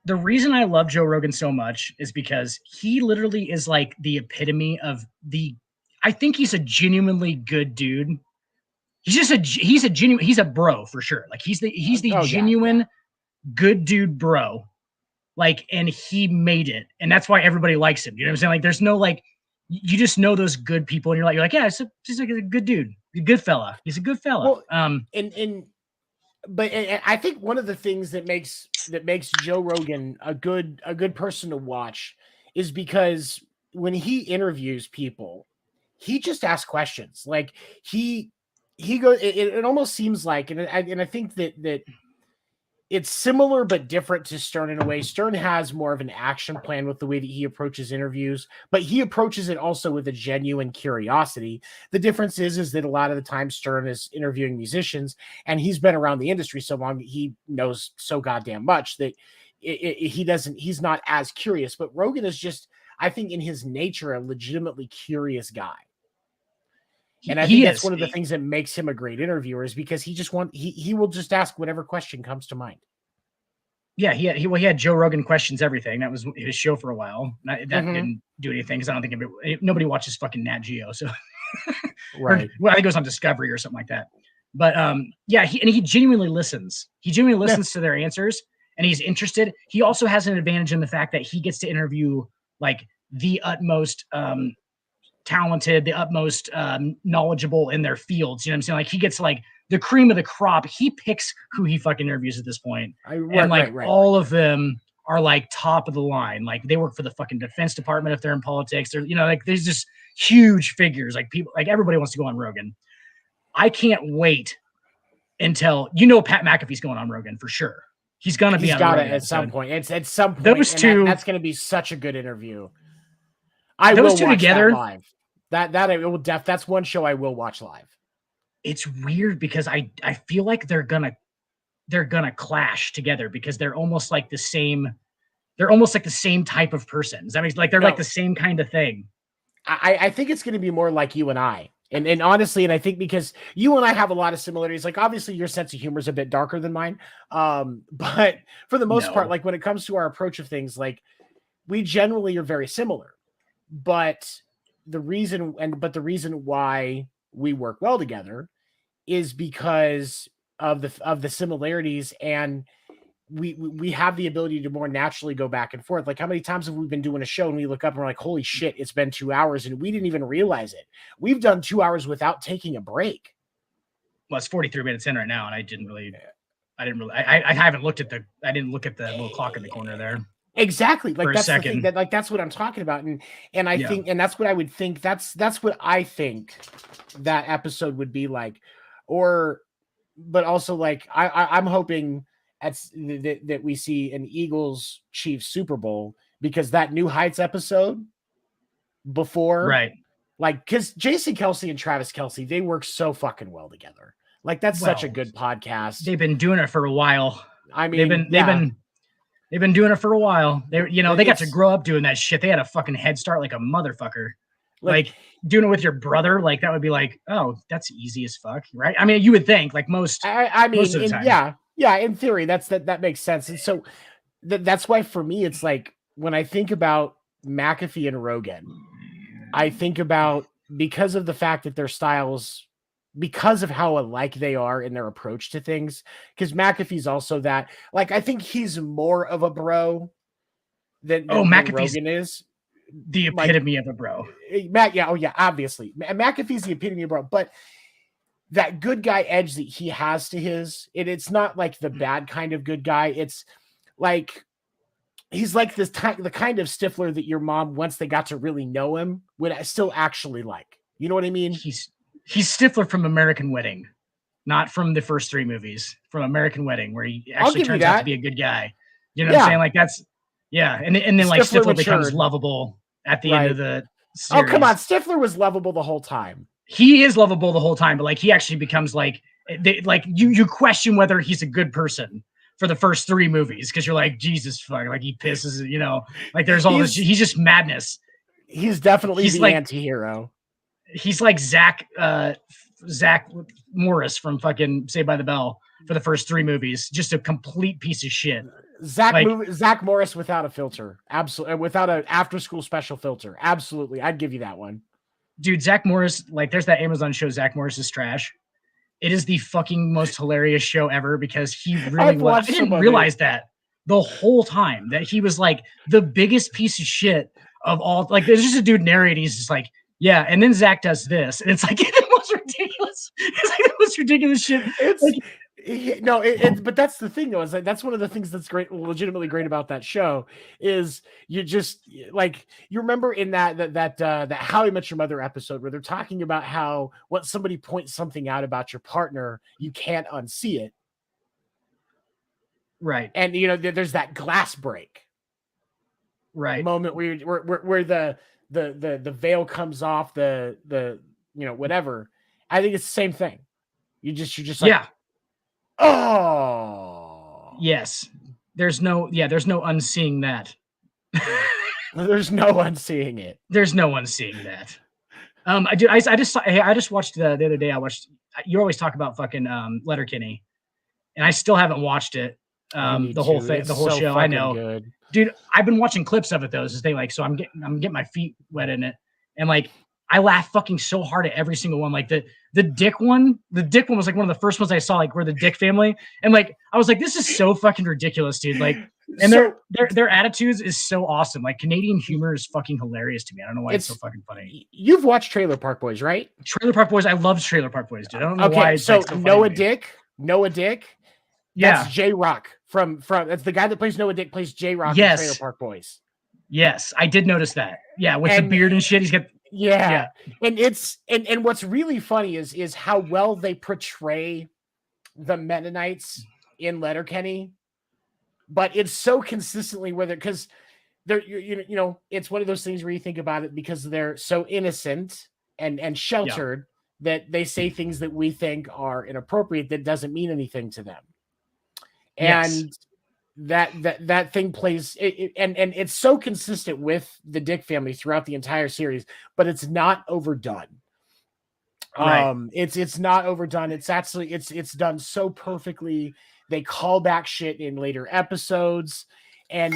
The reason I love Joe Rogan so much is because he literally is like the epitome of I think he's a genuinely good dude. He's a bro for sure. Like he's the genuine good dude bro. Like, and he made it. And that's why everybody likes him. You know what I'm saying? Like, there's no, like, you just know those good people and you're like, yeah, he's like a good dude. A good fella. He's a good fella. Well, but I think one of the things that makes Joe Rogan a good person to watch is because when he interviews people, he just asks questions. Like he goes. It almost seems like, and I think that it's similar but different to Stern in a way. Stern has more of an action plan with the way that he approaches interviews, but he approaches it also with a genuine curiosity. The difference is that a lot of the time Stern is interviewing musicians, and he's been around the industry so long that he knows so goddamn much that he's not as curious. But Rogan is just, I think, in his nature, a legitimately curious guy. And I think that's one of the things that makes him a great interviewer, is because he will just ask whatever question comes to mind. Yeah, he had Joe Rogan Questions Everything. That was his show for a while. That didn't do anything because I don't think nobody watches fucking Nat Geo. So, right. I think it goes on Discovery or something like that. But yeah, he genuinely listens. He genuinely listens to their answers, and he's interested. He also has an advantage in the fact that he gets to interview like the utmost talented, the utmost knowledgeable in their fields. You know what I'm saying? Like, he gets like the cream of the crop. He picks who he fucking interviews at this point. All of them are like top of the line. Like, they work for the fucking Defense Department if they're in politics. They're, like, there's just huge figures. Like, people, like, everybody wants to go on Rogan. I can't wait until, Pat McAfee's going on Rogan for sure. He's gonna be on Rogan at some point. It's at some point. Those two, that's gonna be such a good interview. Those two together live. That's one show I will watch live. It's weird because I feel like they're gonna clash together because they're almost like the same. They're almost like the same type of person. Does that mean like they're like the same kind of thing? I think it's going to be more like you and I. And honestly, and I think because you and I have a lot of similarities, like obviously your sense of humor is a bit darker than mine. But for the most part, like when it comes to our approach of things, like we generally are very similar. But the reason why we work well together is because of the similarities, and we have the ability to more naturally go back and forth. Like, how many times have we been doing a show and we look up and we're like, holy shit, it's been 2 hours and we didn't even realize it. We've done 2 hours without taking a break. Well, it's 43 minutes in right now, and I haven't looked at I didn't look at the little clock in the corner there. Exactly. Like, that's the thing, that's what I'm talking about. And I think, and that's what I would think, that's what I think that episode would be like. But also, like, I'm hoping that we see an Eagles Chiefs Super Bowl, because that New Heights episode before, right? Like, because Jason Kelce and Travis Kelce, they work so fucking well together. Like, that's such a good podcast. They've been doing it for a while. I mean, they've been doing it for a while. They got to grow up doing that shit. They had a fucking head start like a motherfucker. Like doing it with your brother, like that would be like, oh, that's easy as fuck, right? I mean, you would think, like most. Most of the time. Yeah. In theory, that makes sense, and so that's why for me, it's like when I think about McAfee and Rogan, I think about, because of the fact that their styles, because of how alike they are in their approach to things. Because McAfee's also that, like, I think he's more of a bro than Rogan is. The epitome of a bro. Obviously. McAfee's the epitome of a bro, but that good guy edge that he has to it's not like the bad kind of good guy. It's like he's like the kind of Stifler that your mom, once they got to really know him, would still actually like. You know what I mean? He's Stifler from American Wedding, not from the first 3 movies. From American Wedding, where he actually turns out to be a good guy. You know what I'm saying? Like that's and then like Stifler becomes lovable at the end of the series. Oh, come on, Stifler was lovable the whole time. He is lovable the whole time, but like he actually becomes like you question whether he's a good person for the first 3 movies, because you're like, Jesus fuck, like he pisses, like there's all this. He's just madness. He's definitely the anti-hero. He's like Zach Morris from fucking Saved by the Bell for the first 3 movies. Just a complete piece of shit. Zach Morris without a filter, absolutely, without an after-school special filter, absolutely. I'd give you that one, dude. Zach Morris, like, there's that Amazon show, Zach Morris is Trash. It is the fucking most hilarious show ever, because he really I didn't realize that the whole time that he was like the biggest piece of shit of all. Like, there's just a dude narrating. He's just like, yeah, and then Zach does this, and it's like the most ridiculous. It's like the most ridiculous shit. It's like, but that's the thing though, is like, that's one of the things that's legitimately great about that show is you just like, you remember in that How I Met Your Mother episode where they're talking about how when somebody points something out about your partner, you can't unsee it, right? And there's that glass break, right, moment where the veil comes off, the whatever. I think it's the same thing. You're just like, yeah. Oh yes, there's no unseeing that. There's no unseeing it. There's no unseeing that. I just watched the other day. You always talk about fucking Letterkenny, and I still haven't watched it. The whole thing, the whole show. I know, good. Dude. I've been watching clips of it though. This thing, like, so I'm getting my feet wet in it, and like I laugh fucking so hard at every single one. Like the Dick one was like one of the first ones I saw, like, where the Dick family, and like I was like, this is so fucking ridiculous, dude. Like, and their attitudes is so awesome. Like, Canadian humor is fucking hilarious to me. I don't know why it's so fucking funny. You've watched Trailer Park Boys, right? Trailer Park Boys. I love Trailer Park Boys, dude. I don't know why. It's so, like so Noah Dick. Yeah, that's J-Rock from that's the guy that plays Noah Dick, plays J-Rock in Trailer Park Boys. Yes, I did notice that. Yeah, with the beard and shit. He's got and it's and what's really funny is how well they portray the Mennonites in Letterkenny, but it's so consistently because they're it's one of those things where you think about it, because they're so innocent and sheltered that they say things that we think are inappropriate that doesn't mean anything to them. And that thing plays and it's so consistent with the Dick family throughout the entire series, but it's not overdone. Right. It's not overdone. It's actually it's done so perfectly. They call back shit in later episodes, and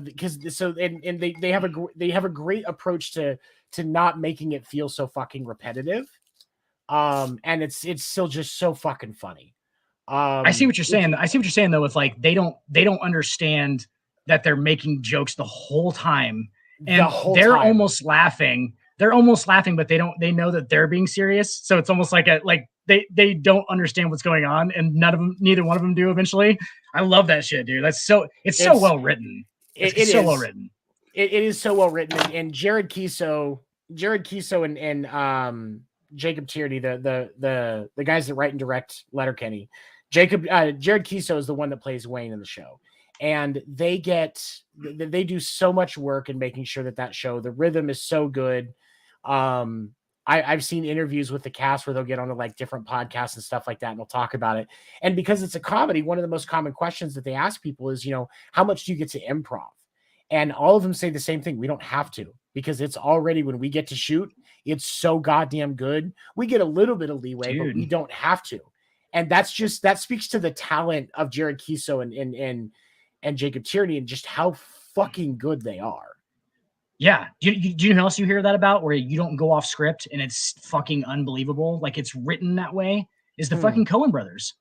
because they have a great approach to not making it feel so fucking repetitive. And it's still just so fucking funny. I see what you're saying. I see what you're saying though, with like they don't understand that they're making jokes the whole time, and they're almost laughing. They're almost laughing, but they know that they're being serious. So it's almost like they don't understand what's going on, and neither one of them do eventually. I love that shit, dude. It's so well written. It's so well written. It is so well written, and Jared Kiso and Jacob Tierney, the guys that write and direct Letterkenny. Jared Kiso is the one that plays Wayne in the show, and they do so much work in making sure that show, the rhythm is so good. I've seen interviews with the cast where they'll get on to like different podcasts and stuff like that, and they'll talk about it. And because it's a comedy, one of the most common questions that they ask people is, how much do you get to improv? And all of them say the same thing: we don't have to, because it's already, when we get to shoot, it's so goddamn good. We get a little bit of leeway, but we don't have to. And that speaks to the talent of Jared Kiso and Jacob Tierney, and just how fucking good they are. Yeah. Do you know who else you hear that about, where you don't go off script and it's fucking unbelievable? Like, it's written that way, is the fucking Coen brothers.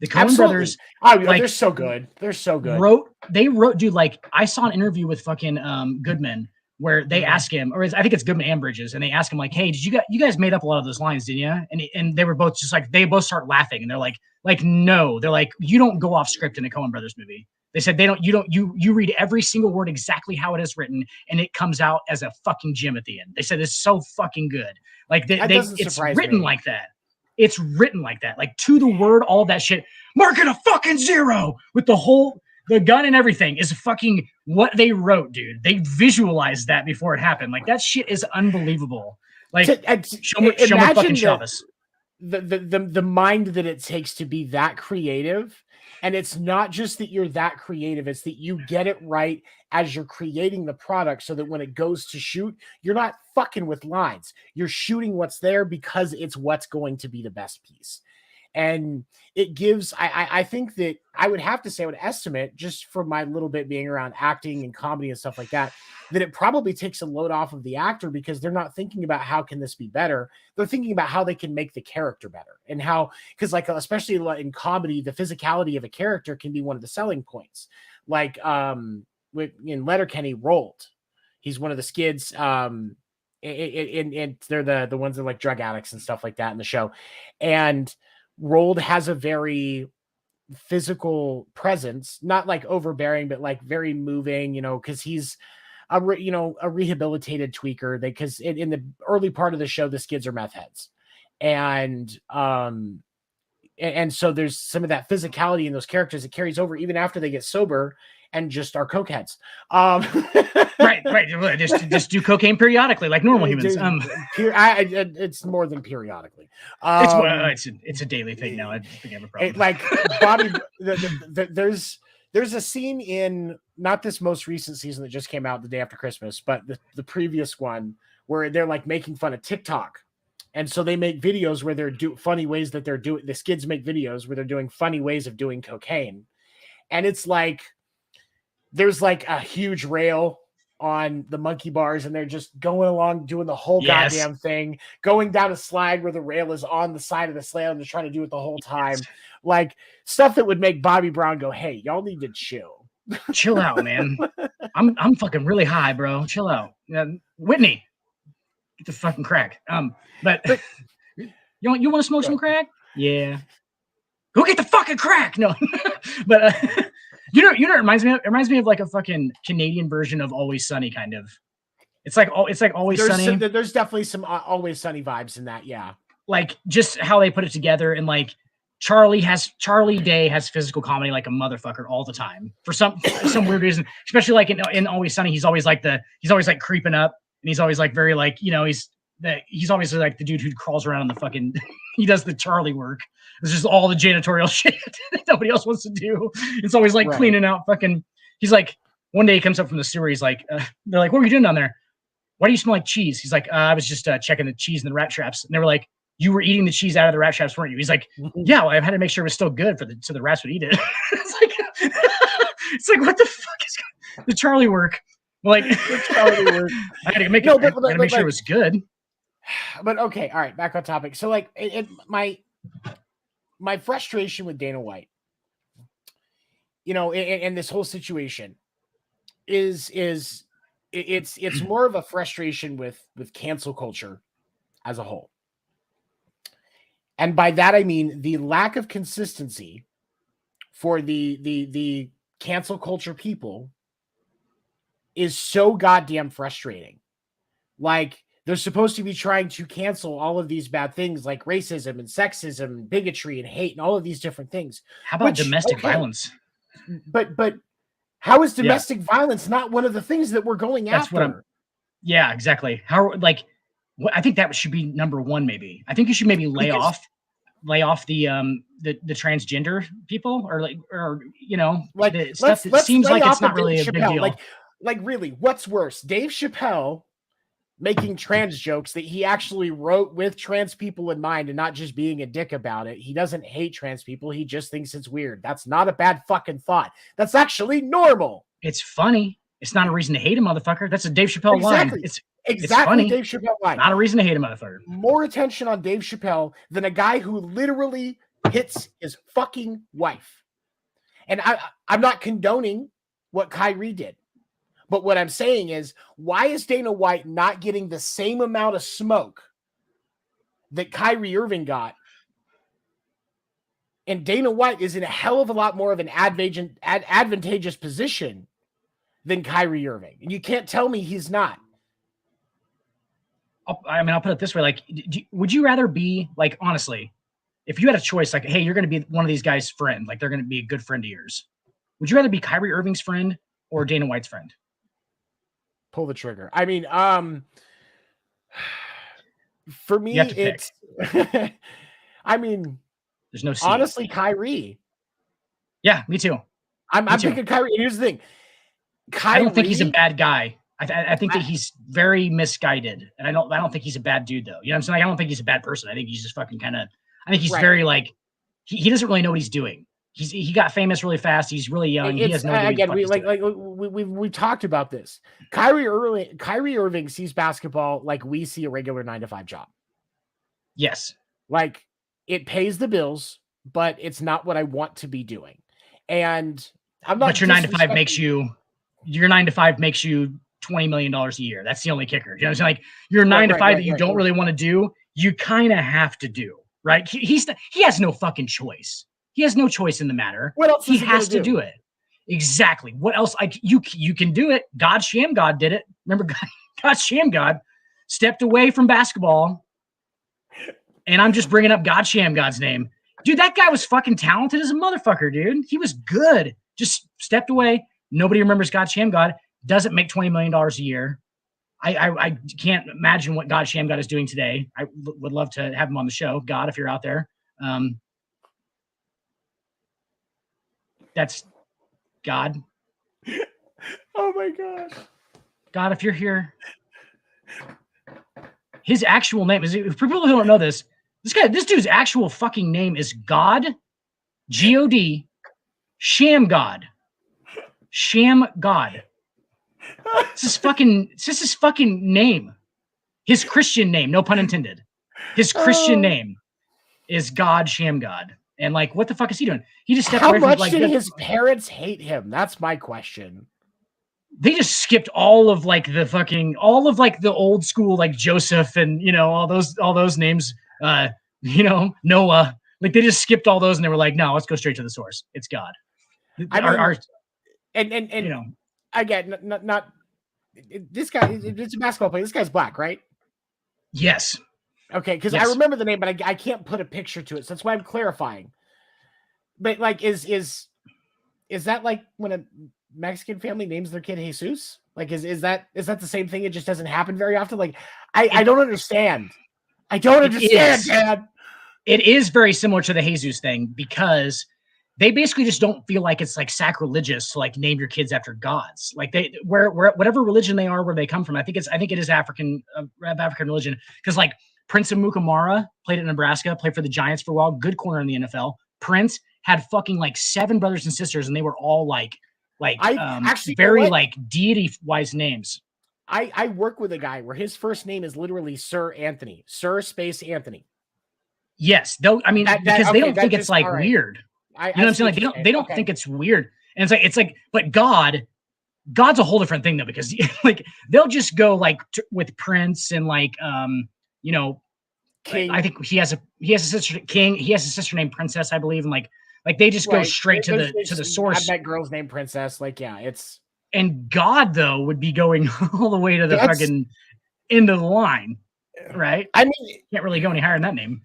The Coen brothers. Oh, they're so good. They're so good. They wrote, dude, like I saw an interview with fucking Goodman where they ask him, or I think it's Goodman and Bridges, and they ask him like, "Hey, did you guys made up a lot of those lines, didn't you?" And they were both just like, they both start laughing, and they're like no, they're like, you don't go off script in a Coen Brothers movie. They said you read every single word exactly how it is written, and it comes out as a fucking gem at the end. They said it's so fucking good. Like it's written like that. It's written like that, like to the word, all that shit. Mark it a fucking 0 with the gun and everything is fucking what they wrote, dude. They visualized that before it happened. Like that shit is unbelievable. Like show me fucking Chavez. The mind that it takes to be that creative. And it's not just that you're that creative, it's that you get it right as you're creating the product so that when it goes to shoot, you're not fucking with lines. You're shooting what's there because it's what's going to be the best piece. And it gives, I think that I would have to say, I would estimate, just from my little bit being around acting and comedy and stuff like that, that it probably takes a load off of the actor because they're not thinking about how can this be better. They're thinking about how they can make the character better and how, because like, especially in comedy, the physicality of a character can be one of the selling points. Like in Letterkenny, Rolled, he's one of the skids. And they're the ones that are like drug addicts and stuff like that in the show. And Rolled has a very physical presence, not like overbearing, but like very moving, because he's a rehabilitated tweaker. Because in the early part of the show, the skids are meth heads. And so there's some of that physicality in those characters that carries over even after they get sober and just are cokeheads. Right. Just do cocaine periodically, like normal humans. It's more than periodically. It's a daily thing now. I think I have a problem. Like Bobby, there's a scene in not this most recent season that just came out the day after Christmas, but the previous one where they're like making fun of TikTok. And so they make videos where they're funny ways that they're doing. The skids make videos where they're doing funny ways of doing cocaine. And it's like, there's like a huge rail on the monkey bars and they're just going along doing the whole goddamn thing, going down a slide where the rail is on the side of the sled and they're trying to do it the whole time. Like stuff that would make Bobby Brown go, hey, y'all need to chill. Chill out, man. I'm fucking really high, bro. Chill out. Whitney, get the fucking crack. But you want to smoke some crack? Yeah. Go get the fucking crack. No. But you know, it reminds me of like a fucking Canadian version of Always Sunny, kind of. It's like Always Sunny. There's definitely some Always Sunny vibes in that, yeah. Like just how they put it together, and like Charlie Day has physical comedy like a motherfucker all the time for some weird reason. Especially like in Always Sunny, he's always like creeping up, and he's always like very like he's obviously like the dude who crawls around in the fucking. He does the Charlie work. It's just all the janitorial shit that nobody else wants to do. It's always like cleaning out fucking. He's like, one day he comes up from the sewer. He's like, they're like, what are you doing down there? Why do you smell like cheese? He's like, I was just checking the cheese in the rat traps. And they were like, you were eating the cheese out of the rat traps, weren't you? He's like, yeah, well, I had to make sure it was still good so the rats would eat it. it's like, what the fuck is the Charlie work? Like, the Charlie work. I had to make sure it was good. But okay, all right, back on topic. So like my frustration with Dana White, in this whole situation is it's more of a frustration with cancel culture as a whole. And by that I mean the lack of consistency for the cancel culture people is so goddamn frustrating. Like, they're supposed to be trying to cancel all of these bad things like racism and sexism and bigotry and hate and all of these different things. How about domestic violence? But how is domestic violence not one of the things that we're going after? Yeah, exactly. How, like, I think that should be number one. Maybe I think you should maybe lay off the transgender people, or the stuff that seems like it's not really a big deal. Like really, what's worse, Dave Chappelle making trans jokes that he actually wrote with trans people in mind and not just being a dick about it. He doesn't hate trans people. He just thinks it's weird. That's not a bad fucking thought. That's actually normal. It's funny. It's not a reason to hate a motherfucker. That's a Dave Chappelle line. It's funny. Dave Chappelle line. Not a reason to hate a motherfucker. More attention on Dave Chappelle than a guy who literally hits his fucking wife. And I'm not condoning what Kyrie did, But what I'm saying is, why is Dana White not getting the same amount of smoke that Kyrie Irving got? And Dana White is in a hell of a lot more of an advantageous position than Kyrie Irving. And you can't tell me he's not. I'll put it this way. Like, would you rather be, like, honestly, if you had a choice, like, hey, you're going to be one of these guys' friend, like they're going to be a good friend of yours, would you rather be Kyrie Irving's friend or Dana White's friend? Pull the trigger. I mean, for me, You have to it's, I mean, there's no C. Honestly, Kyrie. Yeah, me too. I'm picking Kyrie. Here's the thing. Kyrie, I don't think he's a bad guy. I think that he's very misguided, and I don't think he's a bad dude, though. You know what I'm saying? Like, I don't think he's a bad person. I think he's just fucking kind of. I think he's very like he doesn't really know what he's doing. He got famous really fast. He's really young. He has no idea. Again, we talked about this. Kyrie Irving sees basketball like we see a regular 9-to-5 job. Yes, like it pays the bills, but it's not what I want to be doing. And I'm not. But your 9-to-5 makes you. Your 9-to-5 makes you $20 million a year. That's the only kicker. You know what I'm saying? Like your 9-to-5 that you don't really want to do, you kind of have to do, right? He has no fucking choice. He has no choice in the matter. What else? He has to do it. Exactly. What else? Like you can do it. God Shamgod did it. Remember, God Shamgod stepped away from basketball, and I'm just bringing up God Shamgod's name. Dude, that guy was fucking talented as a motherfucker, dude. He was good. Just stepped away. Nobody remembers God Shamgod. Doesn't make $20 million a year. I can't imagine what God Shamgod is doing today. I would love to have him on the show. God, if you're out there. That's God. Oh my God. God, if you're here. His actual name is, for people who don't know this dude's actual fucking name is God, G-O-D, Shamgod. Shamgod. This is his fucking name. His Christian name, no pun intended. His Christian name is God Shamgod. And like, what the fuck is he doing? He just stepped away from. How much did his parents hate him? That's my question. They just skipped all of the old school, like Joseph and all those names. Noah. Like they just skipped all those and they were like, no, let's go straight to the source. It's God. Again, not this guy. It's a basketball player. This guy's black, right? Yes. Okay, because I remember the name, but I can't put a picture to it, so that's why I'm clarifying. But like, is that like when a Mexican family names their kid Jesus? Like, is that the same thing? It just doesn't happen very often. Like, I don't understand. I don't understand, Dad. It is very similar to the Jesus thing because they basically just don't feel like it's like sacrilegious to like name your kids after gods. Like where whatever religion they are, where they come from. I think it is African religion because like Prince of Mukamara played at Nebraska, played for the Giants for a while, good corner in the NFL. Prince had fucking like 7 brothers and sisters, and they were all like very like deity-wise names. I work with a guy where his first name is literally Sir Anthony, Sir Space Anthony. Yes, though. I mean, because they don't think it's like weird. You know what I'm saying? Like they don't think it's weird, and it's like, but God's a whole different thing though, because like they'll just go like with Prince and like King. I think he has a sister King. He has a sister named Princess, I believe, and like they just go straight to the source. That girl's named Princess. Like, yeah, it's. And God though would be going all the way to the fucking end of the line, right? I mean, can't really go any higher than that name.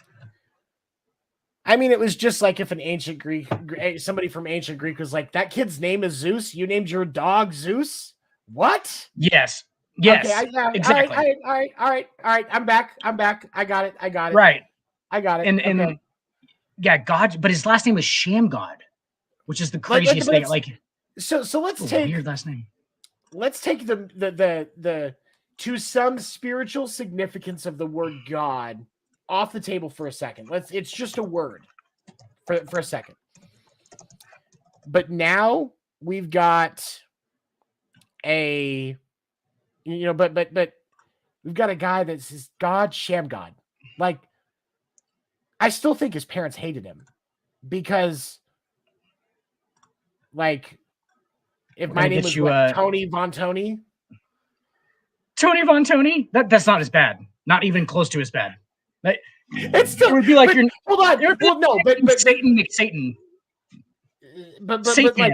I mean, it was just like if an ancient Greek, somebody from ancient Greek was like, that kid's name is Zeus. You named your dog Zeus? What? Yes. Okay, exactly. All right. I'm back. I got it. Right. I got it. And yeah, God, but his last name was Shamgod, which is the craziest thing. Like, so let's take weird last name. Let's take the to some spiritual significance of the word God off the table for a second. It's just a word for a second. But now we've got but we've got a guy that says God Shamgod. Like, I still think his parents hated him because like If We're my gonna name get was you what, Tony Von Tony? Tony Von Tony. That's not as bad. Not even close to as bad. But It's it still, would be like but, you're. hold on. It would be Well, no, like Satan McSatan. but like,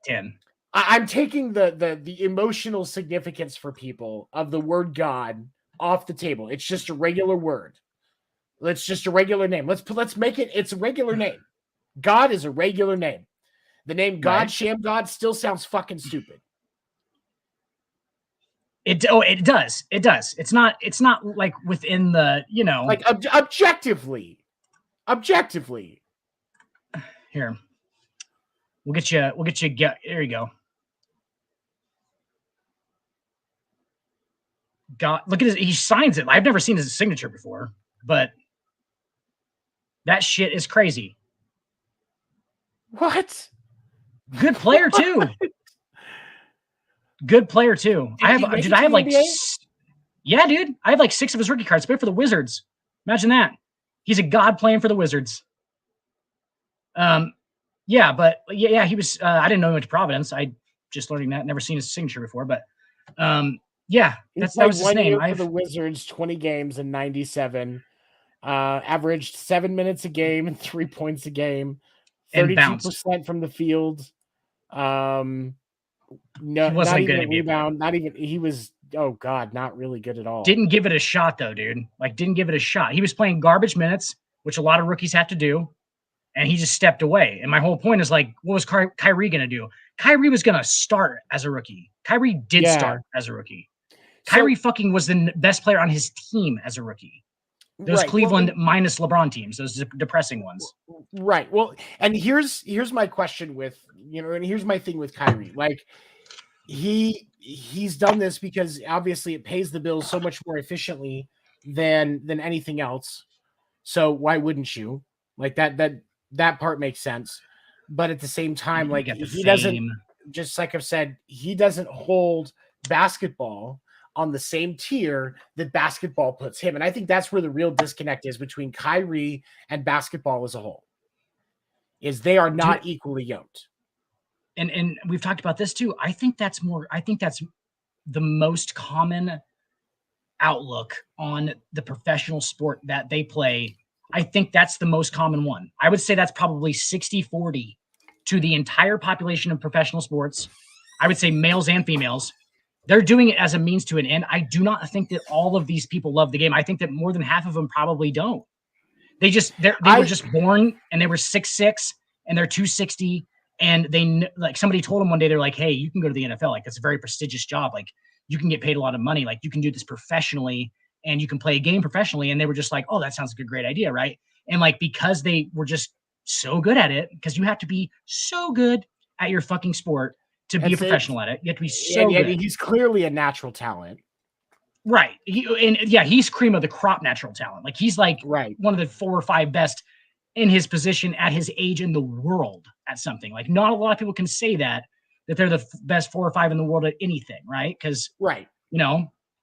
Satan. I'm taking the emotional significance for people of the word God off the table. It's just a regular word. It's just a regular name. Let's make it. It's a regular name. God is a regular name. The name God, Right. Sham God, still sounds fucking stupid. It does. It does. It's not like within the, like objectively. Here. We'll get you there you go. God, look at he signs it. I've never seen his signature before, but that shit is crazy. What? Good player too. Good player too. I have like yeah, dude. I have like 6 of his rookie cards. Played for the Wizards. Imagine that. He's a god playing for the Wizards. Yeah, but yeah, he was. I didn't know he went to Providence. I just learning that. Never seen his signature before, but yeah, that was his name. For the Wizards, 20 games in 97. Averaged 7 minutes a game and 3 points a game, 32% from the field. No, not even a rebound. Not even he was. Oh God, not really good at all. Didn't give it a shot though, dude. Like didn't give it a shot. He was playing garbage minutes, which a lot of rookies have to do, and he just stepped away. And my whole point is like, what was Kyrie gonna do? Kyrie was gonna start as a rookie. Kyrie did start as a rookie. Kyrie fucking was the best player on his team as a rookie. Those Cleveland minus LeBron teams, those depressing ones. Right. Well, and here's my question with, and here's my thing with Kyrie. Like he's done this because obviously it pays the bills so much more efficiently than anything else. So why wouldn't you? Like that part makes sense. But at the same time, like he doesn't, just like I've said, he doesn't hold basketball on the same tier that basketball puts him. And I think that's where the real disconnect is between Kyrie and basketball as a whole, is they are not equally yoked. And we've talked about this too. I think that's the most common outlook on the professional sport that they play. I think that's the most common one. I would say that's probably 60-40 to the entire population of professional sports. I would say males and females. They're doing it as a means to an end. I do not think that all of these people love the game. I think that more than half of them probably don't. They were just born and they were 6'6" and they're 260. And they, like, somebody told them one day, they're like, hey, you can go to the NFL. Like, it's a very prestigious job. Like, you can get paid a lot of money. Like, you can do this professionally and you can play a game professionally. And they were just like, oh, that sounds like a great idea. Right. And like, because they were just so good at it, because you have to be so good at your fucking sport to be a professional at it. You have to be so good. He's clearly a natural talent. Right. He's cream of the crop natural talent. Like, he's like one of the 4 or 5 best in his position at his age in the world at something. Like, not a lot of people can say that they're the best 4 or 5 in the world at anything, right? Because,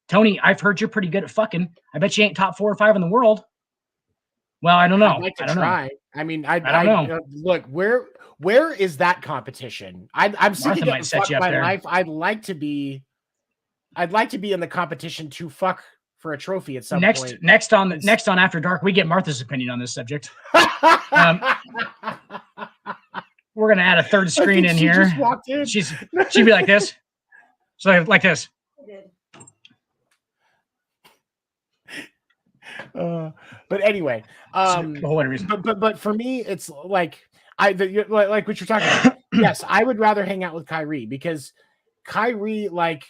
Tony, I've heard you're pretty good at fucking. I bet you ain't top 4 or 5 in the world. Well, I don't know. I'd like to try. I mean, I don't know. Look, where is that competition? I'm sick of getting fucked by life. I'd like to be in the competition to fuck for a trophy at some point. Next on After Dark, we get Martha's opinion on this subject. We're gonna add a third screen in here. Just walked in. She'd be like this. So like this. But anyway, but for me, it's like like what you're talking about. Yes, I would rather hang out with Kyrie because Kyrie, like,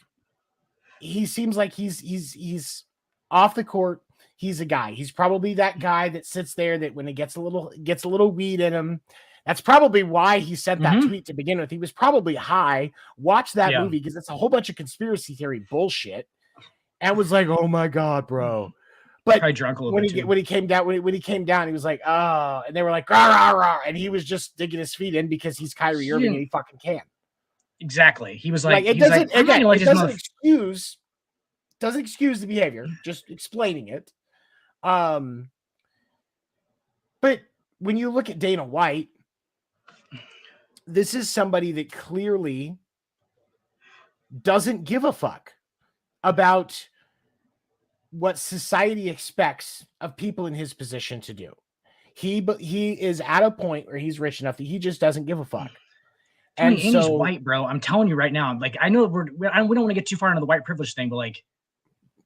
he seems like he's off the court. He's a guy. He's probably that guy that sits there that when it gets a little weed in him. That's probably why he sent that tweet to begin with. He was probably high, watched that movie because it's a whole bunch of conspiracy theory bullshit, and was like, "Oh my God, bro." But drunk a little bit when he came down, he was like, "Oh," and they were like, "Rah, rah, rah," and he was just digging his feet in because he's Kyrie Irving and he fucking can. Exactly. He was like, it doesn't excuse the behavior, just explaining it. But when you look at Dana White, this is somebody that clearly doesn't give a fuck about what society expects of people in his position to do. He is at a point where he's rich enough that he just doesn't give a fuck. Tony, And and he's so white, bro. I'm telling you right now. Like, I know we don't want to get too far into the white privilege thing, but like,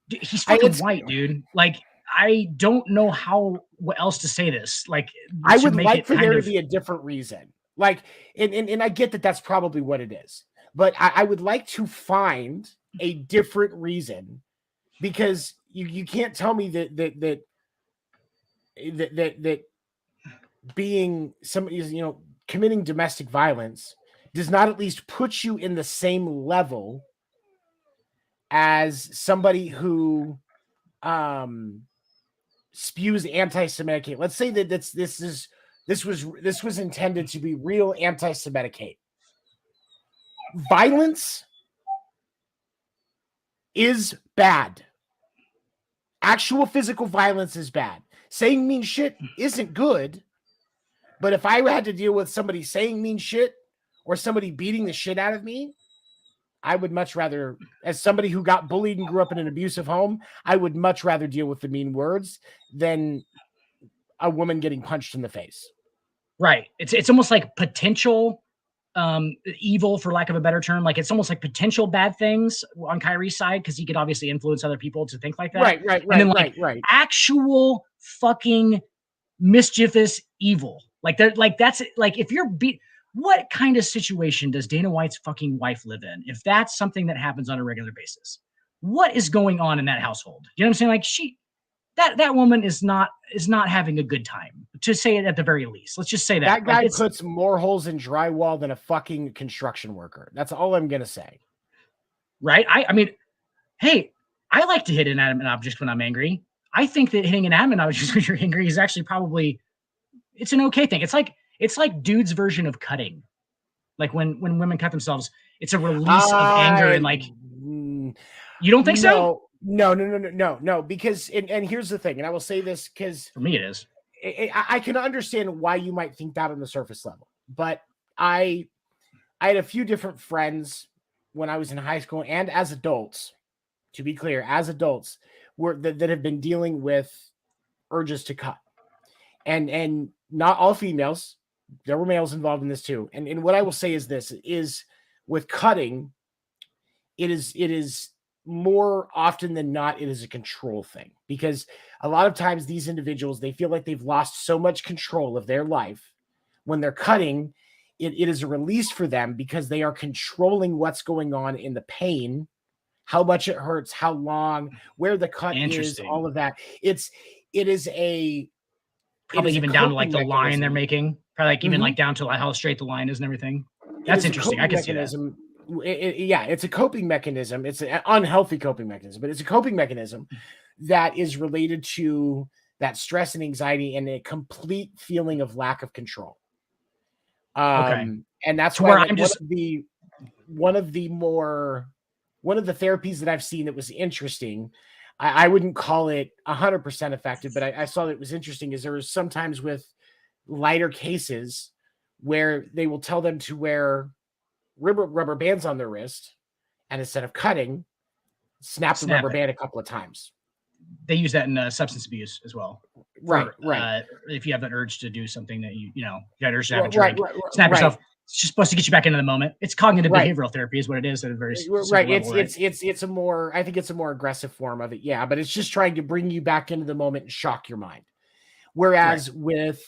he's fucking white, dude. Like, I don't know what else to say this. Like, I would like for there to be a different reason. Like, and I get that that's probably what it is, but I would like to find a different reason, because you can't tell me that being somebody, committing domestic violence does not at least put you in the same level as somebody who spews anti-Semitic hate. Let's say that this was intended to be real anti-Semitic hate. Violence is bad. Actual physical violence is bad. Saying mean shit isn't good. But if I had to deal with somebody saying mean shit or somebody beating the shit out of me, I would much rather, as somebody who got bullied and grew up in an abusive home, I would much rather deal with the mean words than a woman getting punched in the face. Right. It's almost like potential evil, for lack of a better term. Like, it's almost like potential bad things on Kyrie's side, because he could obviously influence other people to think like that. Right. And then like actual fucking mischievous evil. Like that. Like, that's like, if you're what kind of situation does Dana White's fucking wife live in? If that's something that happens on a regular basis, what is going on in that household? You know what I'm saying? Like, that woman is not having a good time, to say it at the very least. Let's just say that. That guy puts more holes in drywall than a fucking construction worker. That's all I'm going to say. Right? I mean, hey, I like to hit inanimate objects when I'm angry. I think that hitting inanimate objects when you're angry is actually probably, it's an okay thing. It's like dude's version of cutting. Like when women cut themselves, it's a release of anger, and like, you don't think so? No. Because, and here's the thing, and I will say this because for me it is. I can understand why you might think that on the surface level, but I had a few different friends when I was in high school and as adults, to be clear, as adults, that have been dealing with urges to cut, and not all females. There were males involved in this too. And what I will say is this: is with cutting, it is more often than not, it is a control thing, because a lot of times these individuals, they feel like they've lost so much control of their life. When they're cutting, it is a release for them, because they are controlling what's going on in the pain, how much it hurts, how long, where the cut is, all of that. It is probably even down to like the line they're making, probably like even like down to like how straight the line is and everything. That's interesting. I can see that. It's a coping mechanism. It's an unhealthy coping mechanism, but it's a coping mechanism that is related to that stress and anxiety and a complete feeling of lack of control. And that's why one of the therapies that I've seen that was interesting, I wouldn't call it 100% effective, but I saw that it was interesting, is there was sometimes with lighter cases where they will tell them to wear rubber bands on their wrist, and instead of cutting, snap the rubber band a couple of times. They use that in substance abuse as well. Right. If you have an urge to do something that you got urge to have a drink, snap yourself. It's just supposed to get you back into the moment. It's cognitive behavioral therapy is what it is at a very right. Level, it's a more, I think it's a more aggressive form of it. Yeah, but it's just trying to bring you back into the moment and shock your mind. Whereas with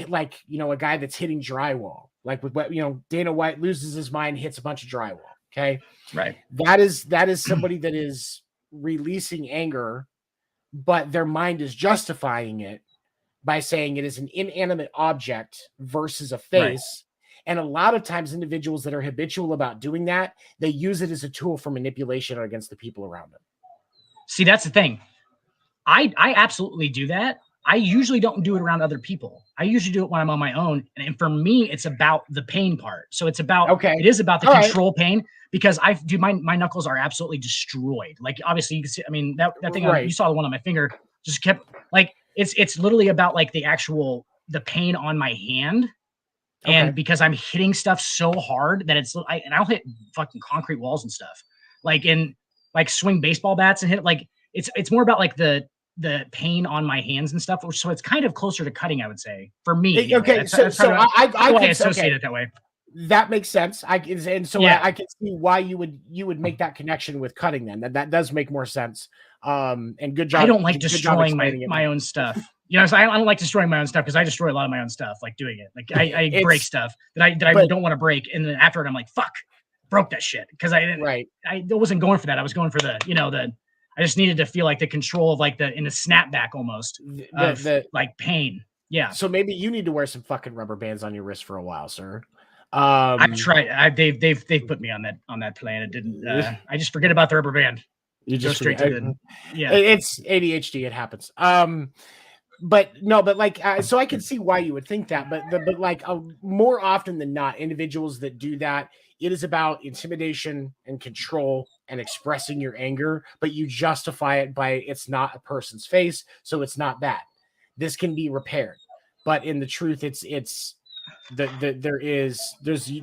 like, a guy that's hitting drywall, like with what, Dana White loses his mind, hits a bunch of drywall. Okay. Right. That is somebody that is releasing anger, but their mind is justifying it by saying it is an inanimate object versus a face. Right. And a lot of times individuals that are habitual about doing that, they use it as a tool for manipulation against the people around them. See, that's the thing. I absolutely do that. I usually don't do it around other people. I usually do it when I'm on my own. And for me, it's about the pain part. So it's about, it is about the control pain, because my knuckles are absolutely destroyed. Like, obviously you can see, I mean, that thing, you saw the one on my finger just kept like, it's literally about like the pain on my hand. And because I'm hitting stuff so hard that I'll hit fucking concrete walls and stuff, like swing baseball bats and hit it. Like it's more about like the pain on my hands and stuff. So it's kind of closer to cutting, I would say, for me. Anyway. Okay, that's I can associate it that way. That makes sense. I can see why you would make that connection with cutting. Then that does make more sense. And good job. I don't like destroying my own stuff. So I don't like destroying my own stuff because I destroy a lot of my own stuff, like doing it. Like I break stuff that I don't want to break, and then after it, I'm like, fuck, broke that shit because I didn't. Right. I wasn't going for that. I was going for the I just needed to feel like the control of like in a snapback almost of like pain. Yeah. So maybe you need to wear some fucking rubber bands on your wrist for a while, sir. I've tried. They've put me on that plan. It didn't. I just forget about the rubber band. You just go straight to the. Yeah. It's ADHD. It happens. But like, so I can see why you would think that, but like more often than not, individuals that do that, it is about intimidation and control and expressing your anger, but you justify it by it's not a person's face, so it's not bad. This can be repaired, but in the truth, there's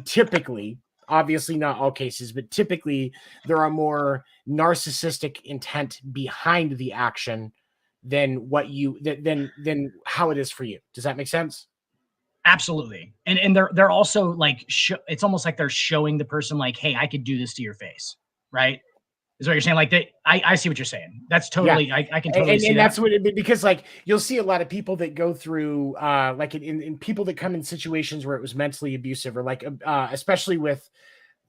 typically, obviously not all cases, but typically there are more narcissistic intent behind the action than than how it is for you. Does that make sense? Absolutely. And they're also like it's almost like they're showing the person like, hey, I could do this to your face, right? Is what you're saying. Like I see what you're saying. That's totally I can totally see and that. That's what it, because like you'll see a lot of people that go through like in people that come in situations where it was mentally abusive, or like especially with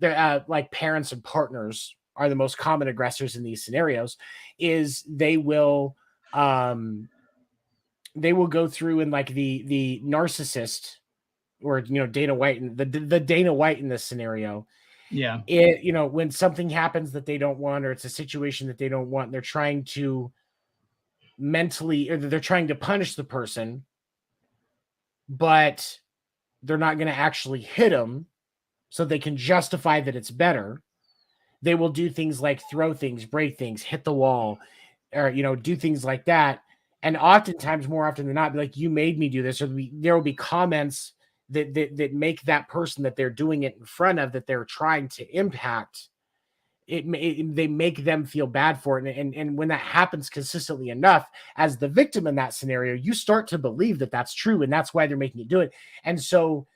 their like parents and partners are the most common aggressors in these scenarios, is they will go through and like the narcissist, or Dana White, and the Dana White in this scenario. Yeah. When something happens that they don't want, or it's a situation that they don't want, they're trying to they're trying to punish the person, but they're not going to actually hit them, so they can justify that it's better. They will do things like throw things, break things, hit the wall, or do things like that. And oftentimes, more often than not, be like, you made me do this, or there will be comments that make that person that they're doing it in front of, that they're trying to impact, they make them feel bad for it. And when that happens consistently enough, as the victim in that scenario, you start to believe that that's true, and that's why they're making you do it. And so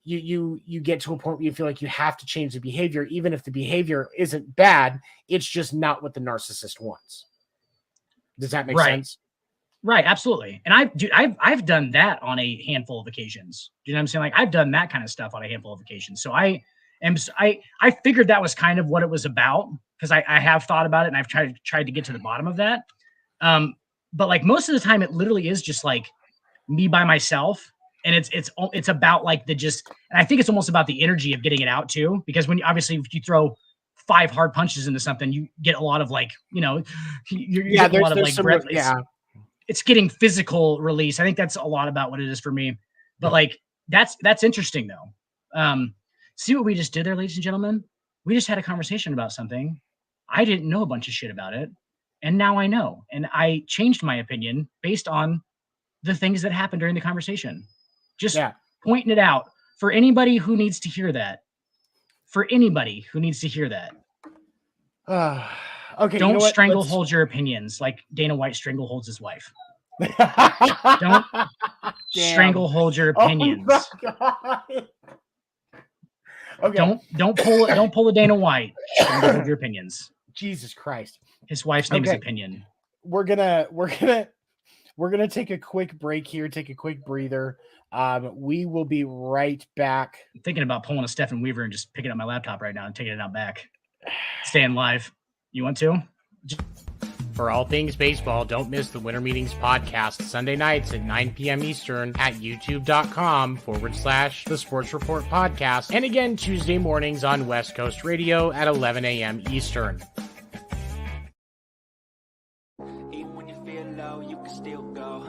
you get to a point where you feel like you have to change the behavior, even if the behavior isn't bad. It's just not what the narcissist wants. Does that make sense? Right, absolutely. And I've done that on a handful of occasions. Do you know what I'm saying? Like, I've done that kind of stuff on a handful of occasions. So I figured that was kind of what it was about, because I have thought about it, and I've tried to get to the bottom of that. But like most of the time, it literally is just like me by myself, and it's about like and I think it's almost about the energy of getting it out too, because when obviously if you throw 5 hard punches into something, you get a lot of like, you're getting a lot of like breath. It's getting physical release. I think that's a lot about what it is for me. But like that's interesting though. See what we just did there, ladies and gentlemen? We just had a conversation about something. I didn't know a bunch of shit about it, and now I know. And I changed my opinion based on the things that happened during the conversation. Just pointing it out for anybody who needs to hear that. For anybody who needs to hear that. Okay. Don't stranglehold your opinions like Dana White strangleholds his wife. Don't stranglehold your opinions. Okay. Don't pull a Dana White. Stranglehold your opinions. Jesus Christ. His wife's name is Opinion. We're gonna take a quick break here. Take a quick breather. We will be right back. I'm thinking about pulling a Stephen Weaver and just picking up my laptop right now and taking it out back. Staying live. You want to? For all things baseball, don't miss the Winter Meetings podcast Sunday nights at 9 p.m. Eastern at youtube.com/The Sports Report Podcast. And again, Tuesday mornings on West Coast Radio at 11 a.m. Eastern.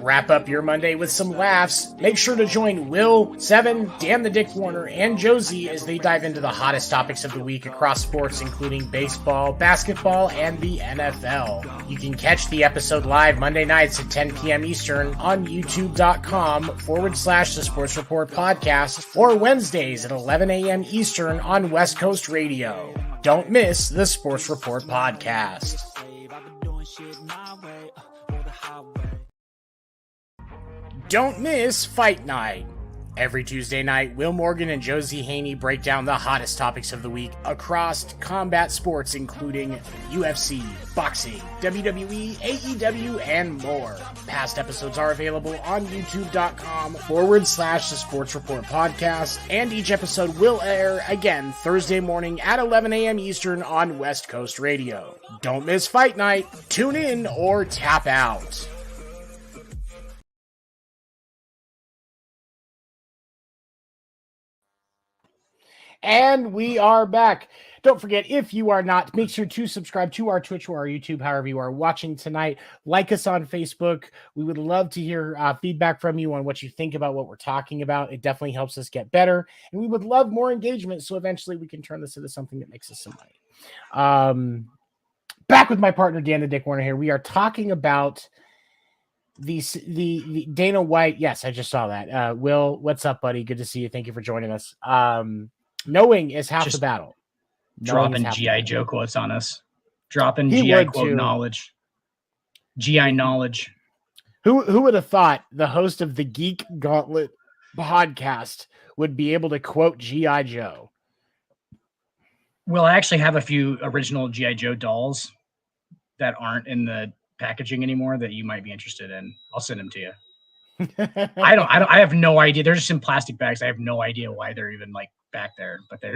Wrap up your Monday with some laughs. Make sure to join Will, Seven, Dan the Dick Warner, and Josie as they dive into the hottest topics of the week across sports, including baseball, basketball, and the NFL. You can catch the episode live Monday nights at 10 p.m. Eastern on youtube.com/The Sports Report Podcast, or Wednesdays at 11 a.m. Eastern on West Coast Radio. Don't miss the Sports Report Podcast. Don't miss Fight Night. Every Tuesday night, Will Morgan and Josie Haney break down the hottest topics of the week across combat sports, including UFC, boxing, WWE, AEW, and more. Past episodes are available on youtube.com/The Sports Report Podcast, and each episode will air again Thursday morning at 11 a.m. Eastern on West Coast Radio. Don't miss Fight Night. Tune in or tap out. And we are back. Don't forget, if you are not, make sure to subscribe to our Twitch or our YouTube, however you are watching tonight. Like us on Facebook. We would love to hear feedback from you on what you think about what we're talking about. It definitely helps us get better. And we would love more engagement, so eventually we can turn this into something that makes us some money. Back with my partner, Dan the Dick Warner here. We are talking about the Dana White. Yes, I just saw that. Will, what's up, buddy? Good to see you. Thank you for joining us. Knowing is half the battle. Dropping GI Joe quotes on us. Dropping GI quote knowledge. GI knowledge. Who would have thought the host of the Geek Gauntlet podcast would be able to quote GI Joe? Well, I actually have a few original GI Joe dolls that aren't in the packaging anymore that you might be interested in. I'll send them to you. I have no idea. They're just in plastic bags. I have no idea why they're even like back there, but they're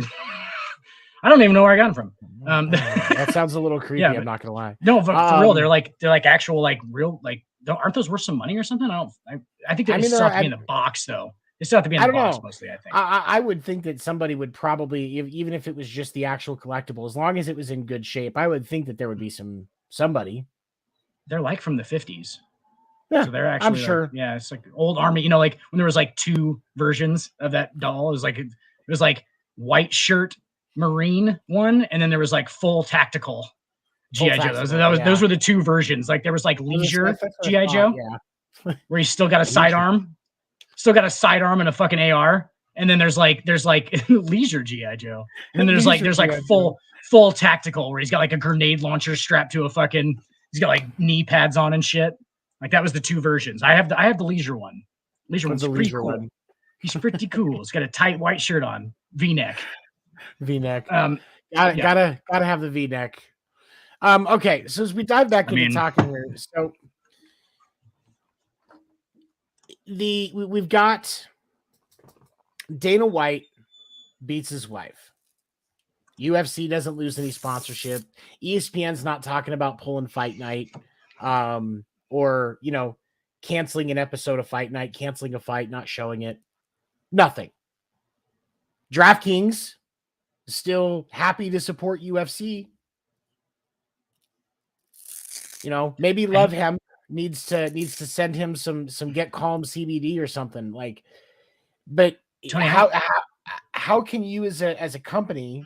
I don't even know where I got them from. That sounds a little creepy. Yeah, I'm not gonna lie. No, for real, they're like actual like real like aren't those worth some money or something? I think they still have to be in the box though. They still have to be in the box mostly. I think. I would think that somebody would probably, even if it was just the actual collectible, as long as it was in good shape, I would think that there would be somebody. They're like from the 50s. Yeah, so they're actually, I'm sure. Yeah, it's like old army. You know, like when there was like two versions of that doll. It was like white shirt Marine one, and then there was like full tactical GI Joe. Those were the two versions. Like there was like leisure GI Joe, where he's still got a sidearm, and a fucking AR. And then there's like leisure GI Joe, and then there's like full tactical, where he's got like a grenade launcher strapped to a fucking. He's got like knee pads on and shit. Like that was the two versions. I have the leisure one. Leisure one's pretty cool. He's pretty cool. He's got a tight white shirt on, V-neck. Gotta have the V-neck. Okay, so as we dive back into talking here, so we've got Dana White beats his wife. UFC doesn't lose any sponsorship. ESPN's not talking about pulling Fight Night. Or, canceling an episode of Fight Night, canceling a fight, not showing it. Nothing. DraftKings is still happy to support UFC. Maybe Love Him needs to send him some Get Calm CBD or something. Like, but Tony, how can you as a company,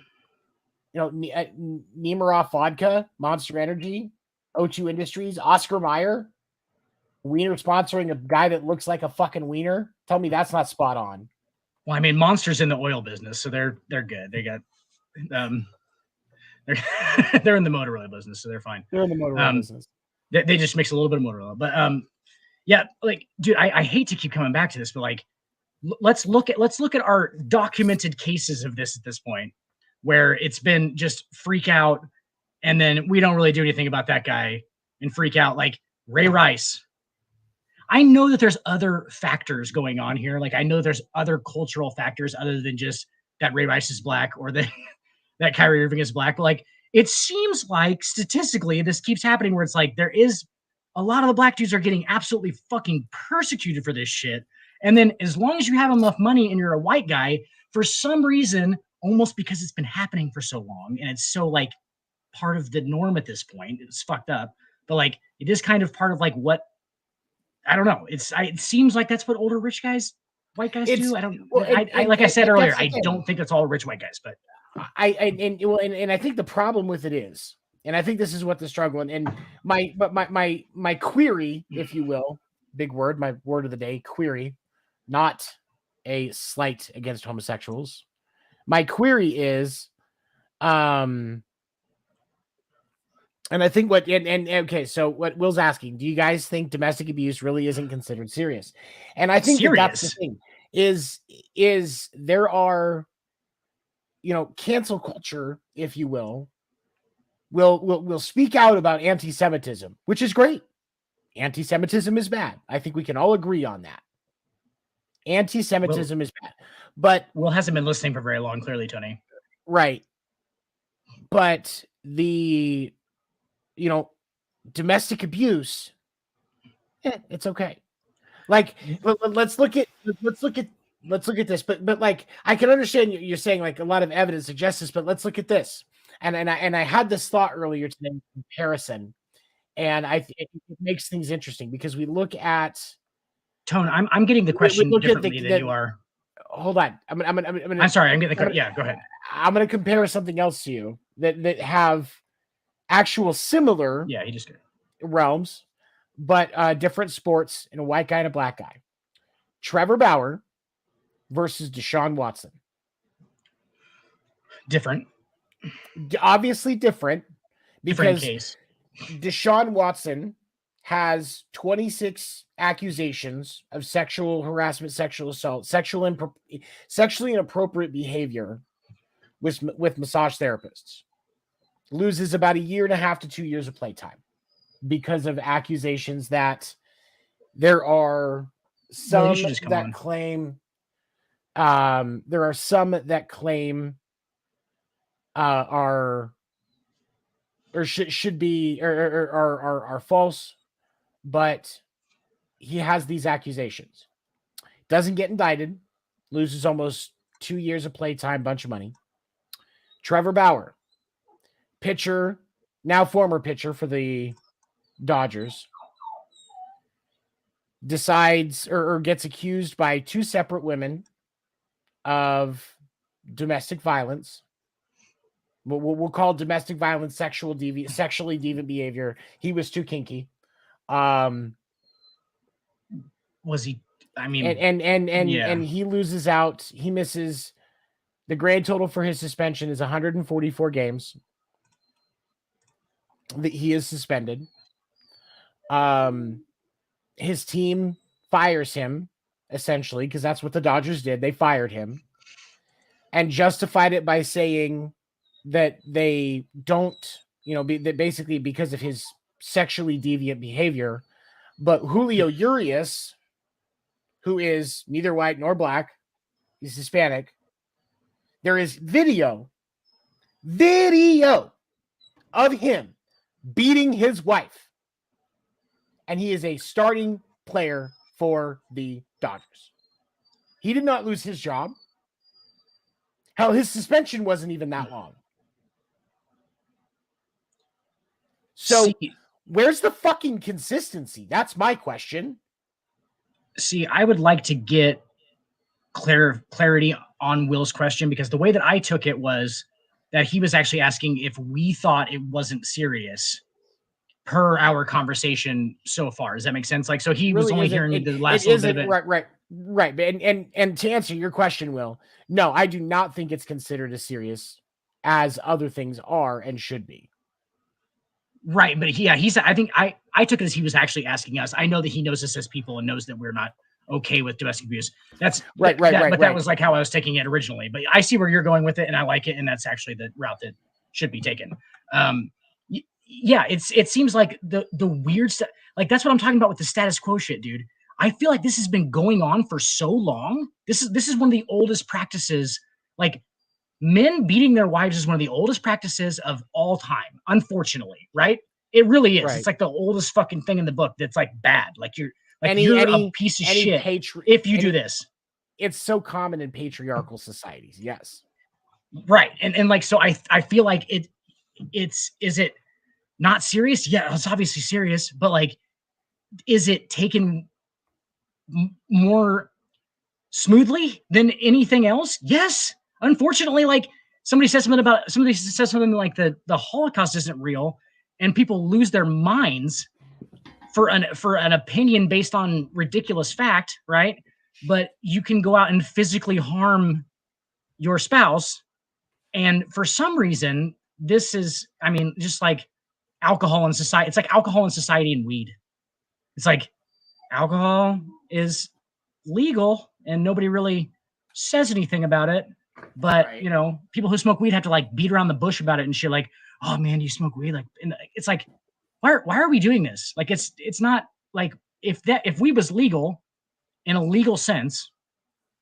Nemiroff Vodka, Monster Energy, O2 Industries, Oscar Mayer, Wiener sponsoring a guy that looks like a fucking wiener? Tell me that's not spot on. Well, Monster's in the oil business, so they're good. They got they're in the motor oil business, so they're fine. They're in the motor oil business. They just mix a little bit of motor oil, but yeah, like, dude, I hate to keep coming back to this, but like, let's look at our documented cases of this at this point, where it's been just freak out, and then we don't really do anything about that guy and freak out. Like Ray Rice. I know that there's other factors going on here. Like I know there's other cultural factors other than just that Ray Rice is black or that Kyrie Irving is black. But like it seems like statistically this keeps happening where it's like there is a lot of the black dudes are getting absolutely fucking persecuted for this shit. And then as long as you have enough money and you're a white guy, for some reason, almost because it's been happening for so long and it's so like part of the norm at this point, it's fucked up. But like it is kind of part of like what I don't know. It seems like that's what older rich guys, white guys do. I don't. Well, I like I said earlier, that's the I thing. don't think it's all rich white guys, but And I think the problem with it is, and I think this is what the struggle and my query, if you will, big word, my word of the day, query, not a slight against homosexuals. My query is, and I think and okay, so what Will's asking, do you guys think domestic abuse really isn't considered serious? And I think that's the serious. thing is there are, cancel culture, if you will speak out about anti-Semitism, which is great. Anti-Semitism is bad. I think we can all agree on that. Anti-Semitism is bad. But Will hasn't been listening for very long, clearly, Tony. Right. But the domestic abuse, it's okay. Like let's look at this. But like I can understand you're saying like a lot of evidence suggests this, but let's look at this. And I had this thought earlier today in comparison, and it makes things interesting because we look at Tone. I'm getting the question differently than you are. Hold on. I'm sorry. I'm getting the yeah. Go ahead. I'm going to compare something else to you that have actual similar he just realms, but different sports, and a white guy and a black guy. Trevor Bauer versus Deshaun Watson. Different. Obviously different because case. Deshaun Watson has 26 accusations of sexual harassment, sexual assault, sexually inappropriate behavior with massage therapists. Loses about 1.5 to 2 years of playtime because of accusations that there are some that claim are or should be or are false, but he has these accusations. Doesn't get indicted, loses almost 2 years of playtime, bunch of money. Trevor Bauer, pitcher, now former pitcher for the Dodgers, decides or gets accused by 2 separate women of domestic violence. We'll call domestic violence sexually deviant behavior. He was too kinky. Was he? I mean, and he loses out. He misses. The grand total for his suspension is 144 games that he is suspended. His team fires him, essentially, because that's what the Dodgers did. They fired him and justified it by saying that they don't, that basically because of his sexually deviant behavior. But Julio Urias, who is neither white nor black, he's Hispanic. There is video of him beating his wife. And he is a starting player for the Dodgers. He did not lose his job. Hell, his suspension wasn't even that long. So where's the fucking consistency? That's my question. See, I would like to get clarity on Will's question, because the way that I took it was that he was actually asking if we thought it wasn't serious per our conversation so far. Does that make sense? Like, so he really was only hearing the last little bit of it. Right. And to answer your question, Will, no, I do not think it's considered as serious as other things are and should be. Right. But he's, I think I took it as he was actually asking us. I know that he knows us as people and knows that we're not okay with domestic abuse. That's right. But that was like how I was taking it originally. But I see where you're going with it, and I like it. And that's actually the route that should be taken. It seems like the weird stuff. Like, that's what I'm talking about with the status quo shit, dude. I feel like this has been going on for so long. This is one of the oldest practices. Like, men beating their wives is one of the oldest practices of all time, unfortunately, right? It really is. Right. It's like the oldest fucking thing in the book that's like bad. Like, you're a piece of shit if you do this. It's so common in patriarchal societies. Yes. Right. And like, so I feel like is it not serious? Yeah, it's obviously serious, but like, is it taken more smoothly than anything else? Yes. Unfortunately, like somebody says something like the Holocaust isn't real, and people lose their minds for an opinion based on ridiculous fact, right? But you can go out and physically harm your spouse, and for some reason, this is, I mean, just like alcohol in society. It's like alcohol in society and weed. It's like alcohol is legal and nobody really says anything about it. But Right. you know, people who smoke weed have to like beat around the bush about it and shit. Like, oh man, you smoke weed? Like, and it's like, why are we doing this? Like, it's not like if weed was legal in a legal sense,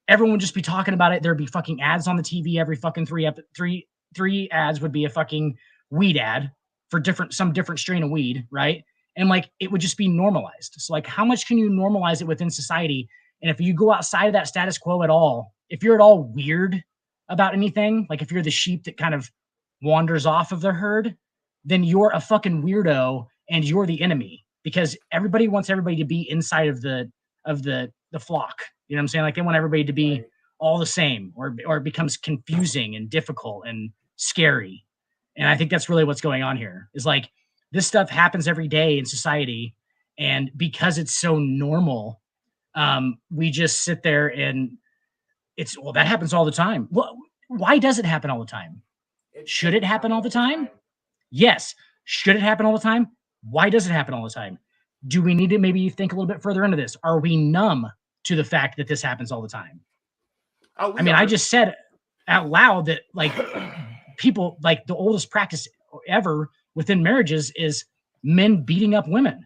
everyone would just be talking about it. There'd be fucking ads on the TV every fucking three ads would be a fucking weed ad for some different strain of weed, right? And like it would just be normalized. So like how much can you normalize it within society? And if you go outside of that status quo at all, if you're at all weird about anything, like if you're the sheep that kind of wanders off of the herd, then you're a fucking weirdo and you're the enemy because everybody wants everybody to be inside of the flock. You know what I'm saying? Like they want everybody to be Right. all the same, or it becomes confusing and difficult and scary. And I think that's really what's going on here. Is like this stuff happens every day in society, and because it's so normal, we just sit there and it's well that happens all the time. Well, why does it happen all the time? It Should it shouldn't happen happen all the all the time? time. Yes. Should it happen all the time? Why does it happen all the time? Do we need to maybe think a little bit further into this? Are we numb to the fact that this happens all the time? Oh, I we mean, I are. just said out loud that like people like the oldest practice ever within marriages is men beating up women.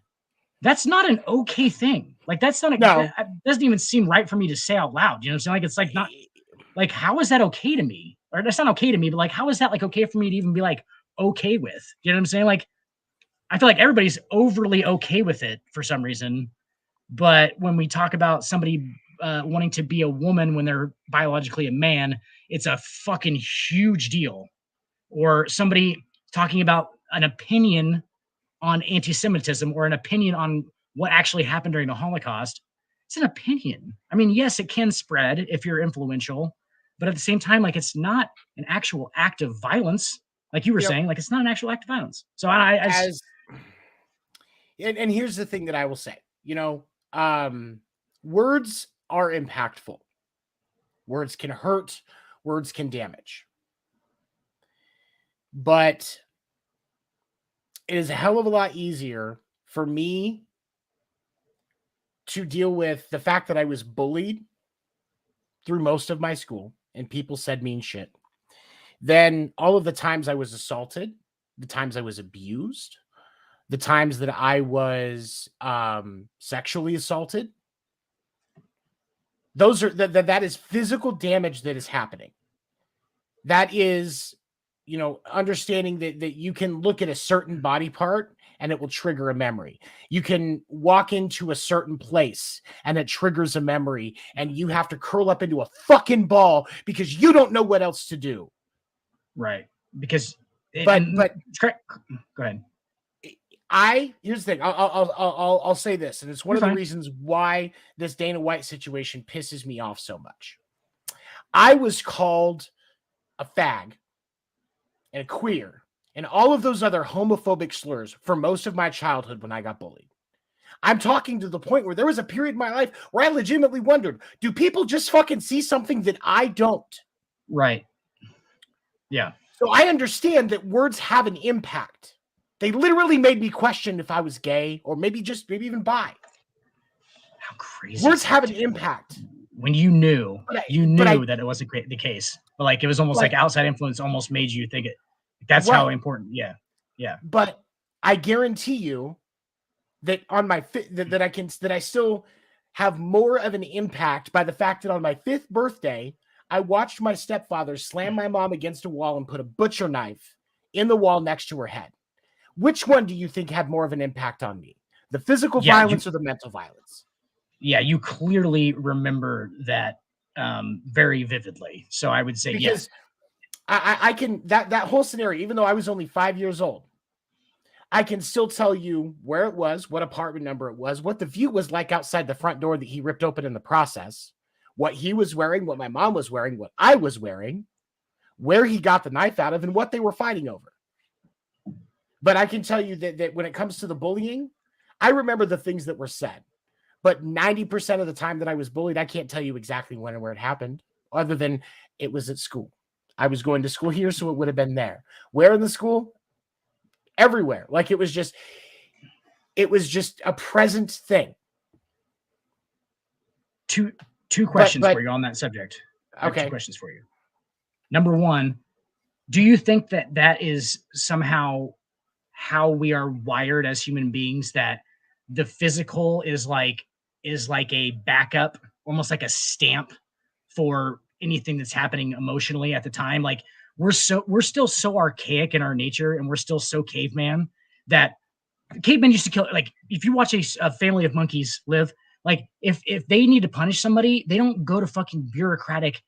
That's not an okay thing. Like that's not No. that doesn't even seem right for me to say out loud. You know what I'm saying? Like it's like not like how is that okay to me? Or that's not okay to me, but like how is that like okay for me to even be like okay with? You know what I'm saying? Like I feel like everybody's overly okay with it for some reason. But when we talk about somebody wanting to be a woman when they're biologically a man, it's a fucking huge deal. Or somebody talking about an opinion on anti-Semitism or an opinion on what actually happened during the Holocaust, it's an opinion. I mean, yes, it can spread if you're influential, but at the same time, like it's not an actual act of violence. Like you were Yep. saying, like it's not an actual act of violence. So As and here's the thing that I will say. Words are impactful. Words can hurt. Words can damage. But it is a hell of a lot easier for me to deal with the fact that I was bullied through most of my school and people said mean shit than all of the times I was assaulted, the times I was abused, the times that I was sexually assaulted. Those are that is physical damage that is happening. That is, understanding that you can look at a certain body part and it will trigger a memory. You can walk into a certain place and it triggers a memory, and you have to curl up into a fucking ball because you don't know what else to do. right because But go ahead. Here's the thing. I'll say this, and it's one You're of the fine. reasons why this Dana White situation pisses me off so much. I was called a fag and a queer and all of those other homophobic slurs for most of my childhood when I got bullied. I'm talking to the point where there was a period in my life where I legitimately wondered, do people just fucking see something that I don't? Right. Yeah. So I understand that words have an impact. They literally made me question if I was gay or maybe even bi. How crazy. Words have an impact. When you knew that it wasn't the case, but like it was almost like outside influence almost made you think it. That's how important. Yeah. Yeah. But I guarantee you that on my that I still have more of an impact by the fact that on my 5th birthday, I watched my stepfather slam my mom against a wall and put a butcher knife in the wall next to her head. Which one do you think had more of an impact on me? The physical violence or the mental violence? Yeah, you clearly remember that very vividly. So I would say because I can that whole scenario, even though I was only 5 years old, I can still tell you where it was, what apartment number it was, what the view was like outside the front door that he ripped open in the process, what he was wearing, what my mom was wearing, what I was wearing, where he got the knife out of, and what they were fighting over. But I can tell you that when it comes to the bullying, I remember the things that were said. But 90% of the time that I was bullied, I can't tell you exactly when and where it happened, other than it was at school. I was going to school here, so it would have been there. Where in the school? Everywhere. Like it was just a present thing. Two questions for you on that subject. I have 2 questions for you. Number one, do you think that is somehow how we are wired as human beings, that the physical is like a backup, almost like a stamp for anything that's happening emotionally at the time? Like we're still so archaic in our nature, and we're still so caveman that cavemen used to kill. Like if you watch a family of monkeys live, like if they need to punish somebody, they don't go to fucking bureaucratic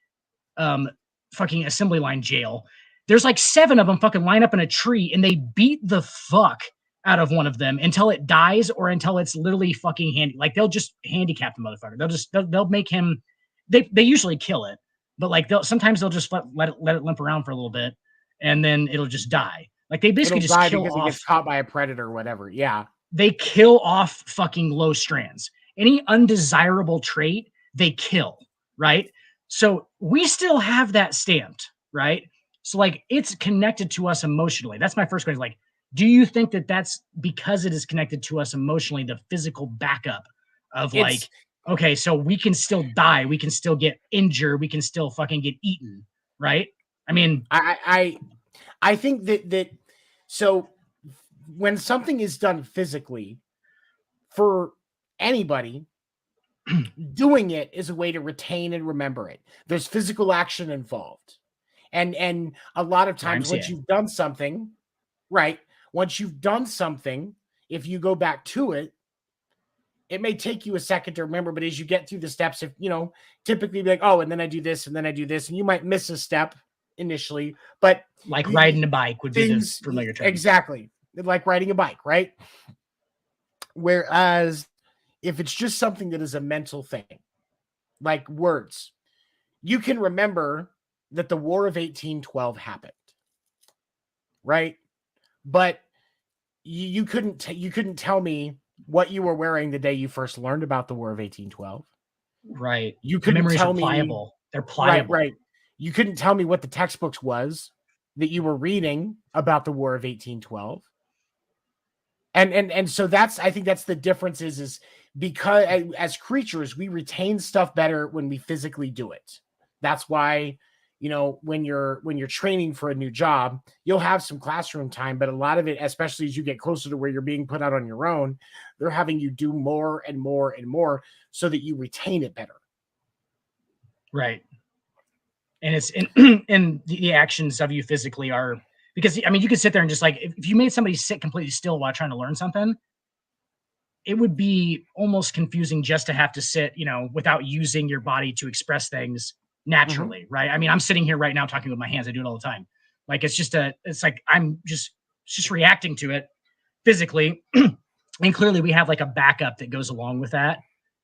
fucking assembly line jail. There's like 7 of them fucking line up in a tree, and they beat the fuck out of one of them until it dies, or until it's literally fucking handy. Like they'll just handicap the motherfucker. They'll make him. They usually kill it, but like sometimes they'll just let it limp around for a little bit, and then it'll just die. Like they basically just kill because off. It gets caught by a predator or whatever. Yeah, they kill off fucking low strands. Any undesirable trait, they kill. Right. So we still have that stamped, right? So like it's connected to us emotionally. That's my first question. Like, do you think that that's because it is connected to us emotionally, the physical backup of like, okay, so we can still die, we can still get injured, we can still fucking get eaten, right? I mean, I think that so when something is done physically for anybody, doing it is a way to retain and remember it. There's physical action involved. And a lot of times once you've done something, right? Once you've done something, if you go back to it, it may take you a second to remember, but as you get through the steps, if typically be like, oh, and then I do this, and then I do this, and you might miss a step initially, but like riding a bike would be the familiar term. Exactly. Like riding a bike, right? Whereas if it's just something that is a mental thing, like words, you can remember that the War of 1812 happened, right? But you couldn't tell me what you were wearing the day you first learned about the War of 1812. Right. You couldn't tell me. Pliable. They're pliable. Right. You couldn't tell me what the textbooks was that you were reading about the War of 1812. And so I think that's the difference is because as creatures, we retain stuff better when we physically do it. That's why, when you're training for a new job, you'll have some classroom time, but a lot of it, especially as you get closer to where you're being put out on your own, they're having you do more and more and more so that you retain it better. Right. And it's and the actions of you physically are, because I mean, you could sit there and just like, if you made somebody sit completely still while trying to learn something, it would be almost confusing just to have to sit, without using your body to express things naturally. Mm-hmm. Right. I mean, I'm sitting here right now talking with my hands. I do it all the time. Like, it's like, I'm just reacting to it physically. And clearly we have like a backup that goes along with that.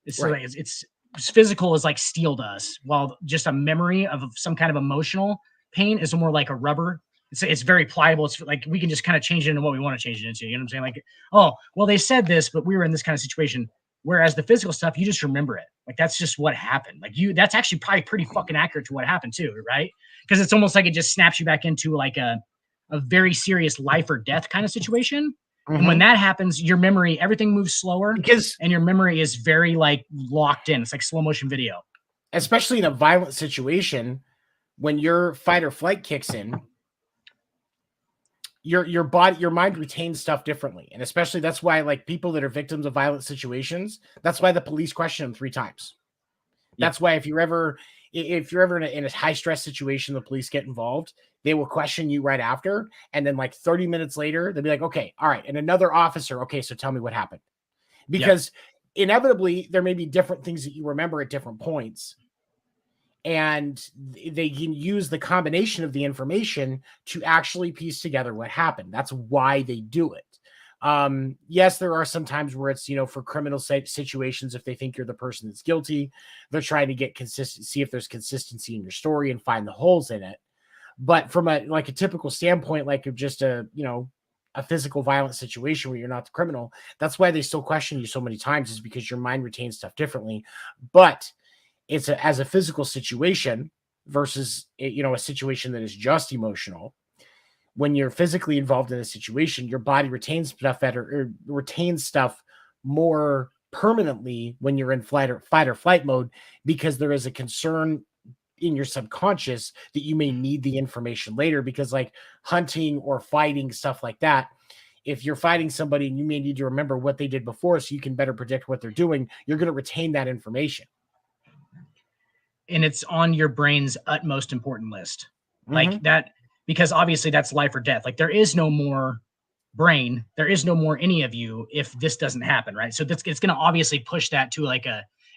It's right. So it's physical is like steel to us, while just a memory of some kind of emotional pain is more like a rubber. It's very pliable. It's like we can just kind of change it into what we want to change it into. You know what I'm saying? Like, oh, well, they said this, but we were in this kind of situation. Whereas the physical stuff, you just remember it. Like, that's just what happened. Like, that's actually probably pretty fucking accurate to what happened too, right? Because it's almost like it just snaps you back into like a very serious life or death kind of situation. Mm-hmm. And when that happens, your memory, everything moves slower, and your memory is very like locked in. It's like slow motion video. Especially in a violent situation, when your fight or flight kicks in, your body, your mind retains stuff differently. And especially that's why, like, people that are victims of violent situations, that's why the police question them 3 times. That's why if you're ever in a high stress situation, the police get involved, they will question you right after. And then like 30 minutes later, they'll be like, okay, all right. And another officer, okay, so tell me what happened. Because inevitably there may be different things that you remember at different points. And they can use the combination of the information to actually piece together what happened. That's why they do it. Yes, there are some times where it's, for criminal situations, if they think you're the person that's guilty, they're trying to get consistent, see if there's consistency in your story and find the holes in it. But from a typical standpoint, like of just a physical violent situation where you're not the criminal, that's why they still question you so many times, is because your mind retains stuff differently. But as a physical situation versus a situation that is just emotional. When you're physically involved in a situation, your body retains stuff better, or retains stuff more permanently when you're in fight or flight mode, because there is a concern in your subconscious that you may need the information later, because like hunting or fighting, stuff like that, if you're fighting somebody and you may need to remember what they did before so you can better predict what they're doing, you're going to retain that information. And it's on your brain's utmost important list. Like Mm-hmm. that, because obviously that's life or death. Like there is no more brain, there is no more any of you if this doesn't happen, right? So it's going to obviously push that to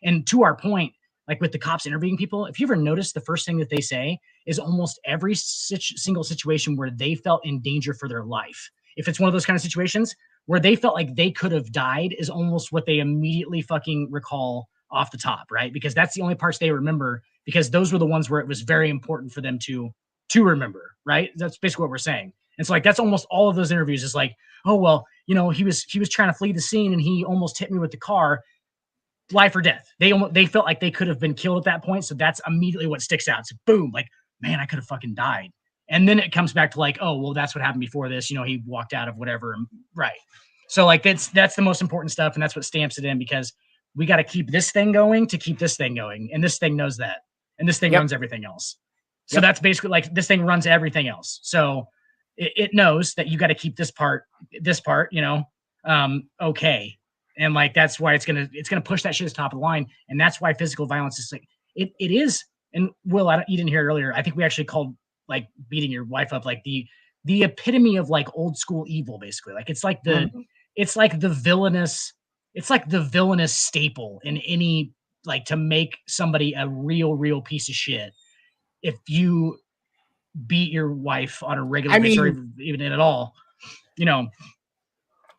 and to our point, like with the cops interviewing people, if you ever notice, the first thing that they say is almost every single situation where they felt in danger for their life. If it's one of those kind of situations where they felt like they could have died, is almost what they immediately fucking recall off the top, right? Because that's the only parts they remember, because those were the ones where it was very important for them to remember, right? That's basically what we're saying. And so like that's almost all of those interviews is like, oh well, he was trying to flee the scene and he almost hit me with the car. Life or death. They felt like they could have been killed at that point. So that's immediately what sticks out. So boom, like, man, I could have fucking died. And then it comes back to like, oh well, that's what happened before this. He walked out of whatever. Right. So like that's the most important stuff, and that's what stamps it in, because we got to keep this thing going to keep this thing going, and this thing knows that, and this thing runs everything else. So that's basically like this thing runs everything else. So it knows that you got to keep this part, okay. And like that's why it's gonna push that shit to the top of the line, and that's why physical violence is like it is. And Will, you didn't hear it earlier. I think we actually called like beating your wife up like the epitome of like old school evil, basically. Like it's like the villainous staple in any, like, to make somebody a real piece of shit. If you beat your wife on a regular basis, or even at all,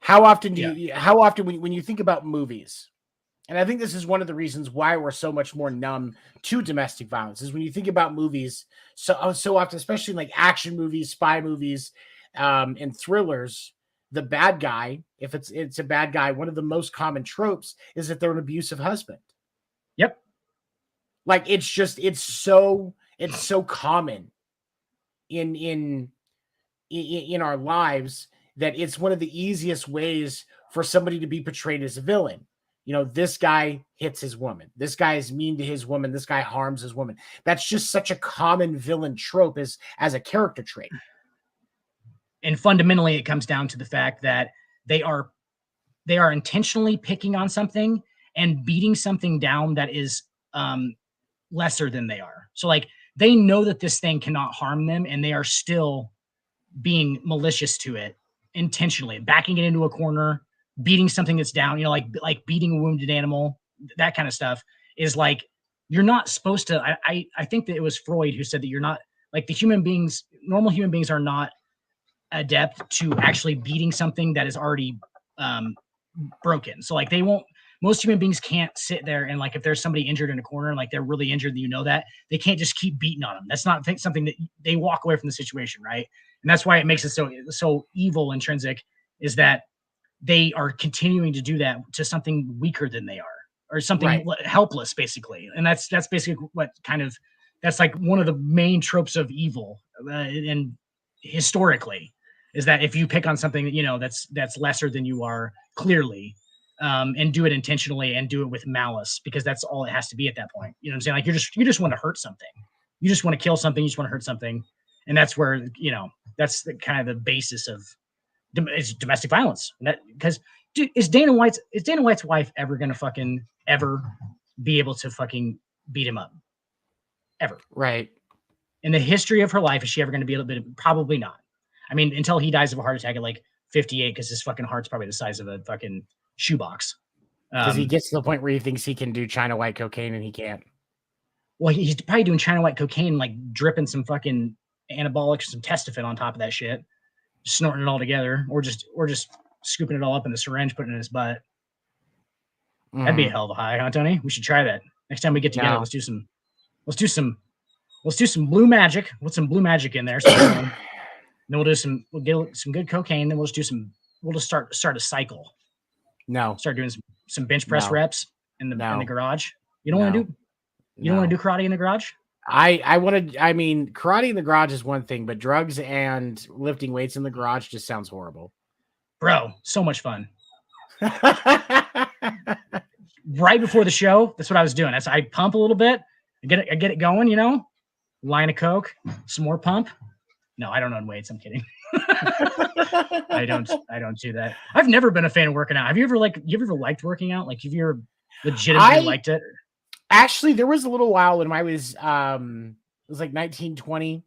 How often when you think about movies, and I think this is one of the reasons why we're so much more numb to domestic violence, is when you think about movies so often, especially in like action movies, spy movies, and thrillers, the bad guy, if it's a bad guy, one of the most common tropes is that they're an abusive husband. Yep. Like it's so common in our lives that it's one of the easiest ways for somebody to be portrayed as a villain. This guy hits his woman. This guy is mean to his woman. This guy harms his woman. That's just such a common villain trope as a character trait. And fundamentally, it comes down to the fact that they are intentionally picking on something and beating something down that is lesser than they are. So like they know that this thing cannot harm them, and they are still being malicious to it intentionally, backing it into a corner, beating something that's down, like beating a wounded animal, that kind of stuff is like, you're not supposed to. I think that it was Freud who said that you're not, like, normal human beings are not adept to actually beating something that is already broken. So like most human beings can't sit there and, like, if there's somebody injured in a corner and like they're really injured, that they can't just keep beating on them. That's not something that they walk away from the situation, right? And that's why it makes it so evil, intrinsic, is that they are continuing to do that to something weaker than they are, or something helpless, basically. And that's basically what that's like one of the main tropes of evil, and historically, is that if you pick on something that's lesser than you are, clearly, and do it intentionally and do it with malice, because that's all it has to be at that point. You know what I'm saying? Like you just want to hurt something, you just want to kill something, you just want to hurt something, and that's where that's the kind of the basis of it's domestic violence. Because dude, is Dana White's wife ever gonna fucking ever be able to fucking beat him up? Ever? Right. In the history of her life, is she ever gonna be able to? Probably not. I mean, until he dies of a heart attack at like 58, because his fucking heart's probably the size of a fucking shoebox. Because he gets to the point where he thinks he can do China white cocaine and he can't. Well, he's probably doing China white cocaine, like dripping some fucking anabolic, some Testofen on top of that shit, snorting it all together, or just scooping it all up in the syringe, putting it in his butt. That'd be a hell of a high, huh, Tony? We should try that next time we get together. No. Let's do some blue magic. Put some blue magic in there. Then we'll get some good cocaine. Then we'll just start a cycle. No. Start doing some bench press reps in the garage. You don't want to do karate in the garage? I mean, karate in the garage is one thing, but drugs and lifting weights in the garage just sounds horrible. Bro, so much fun. Right before the show, that's what I was doing. I pump a little bit, I get it going, line of Coke, some more pump. No, I don't own weights. I'm kidding. I don't do that. I've never been a fan of working out. Have you ever liked working out? Like, have you ever legitimately liked it? Actually, there was a little while when I was it was like 1920.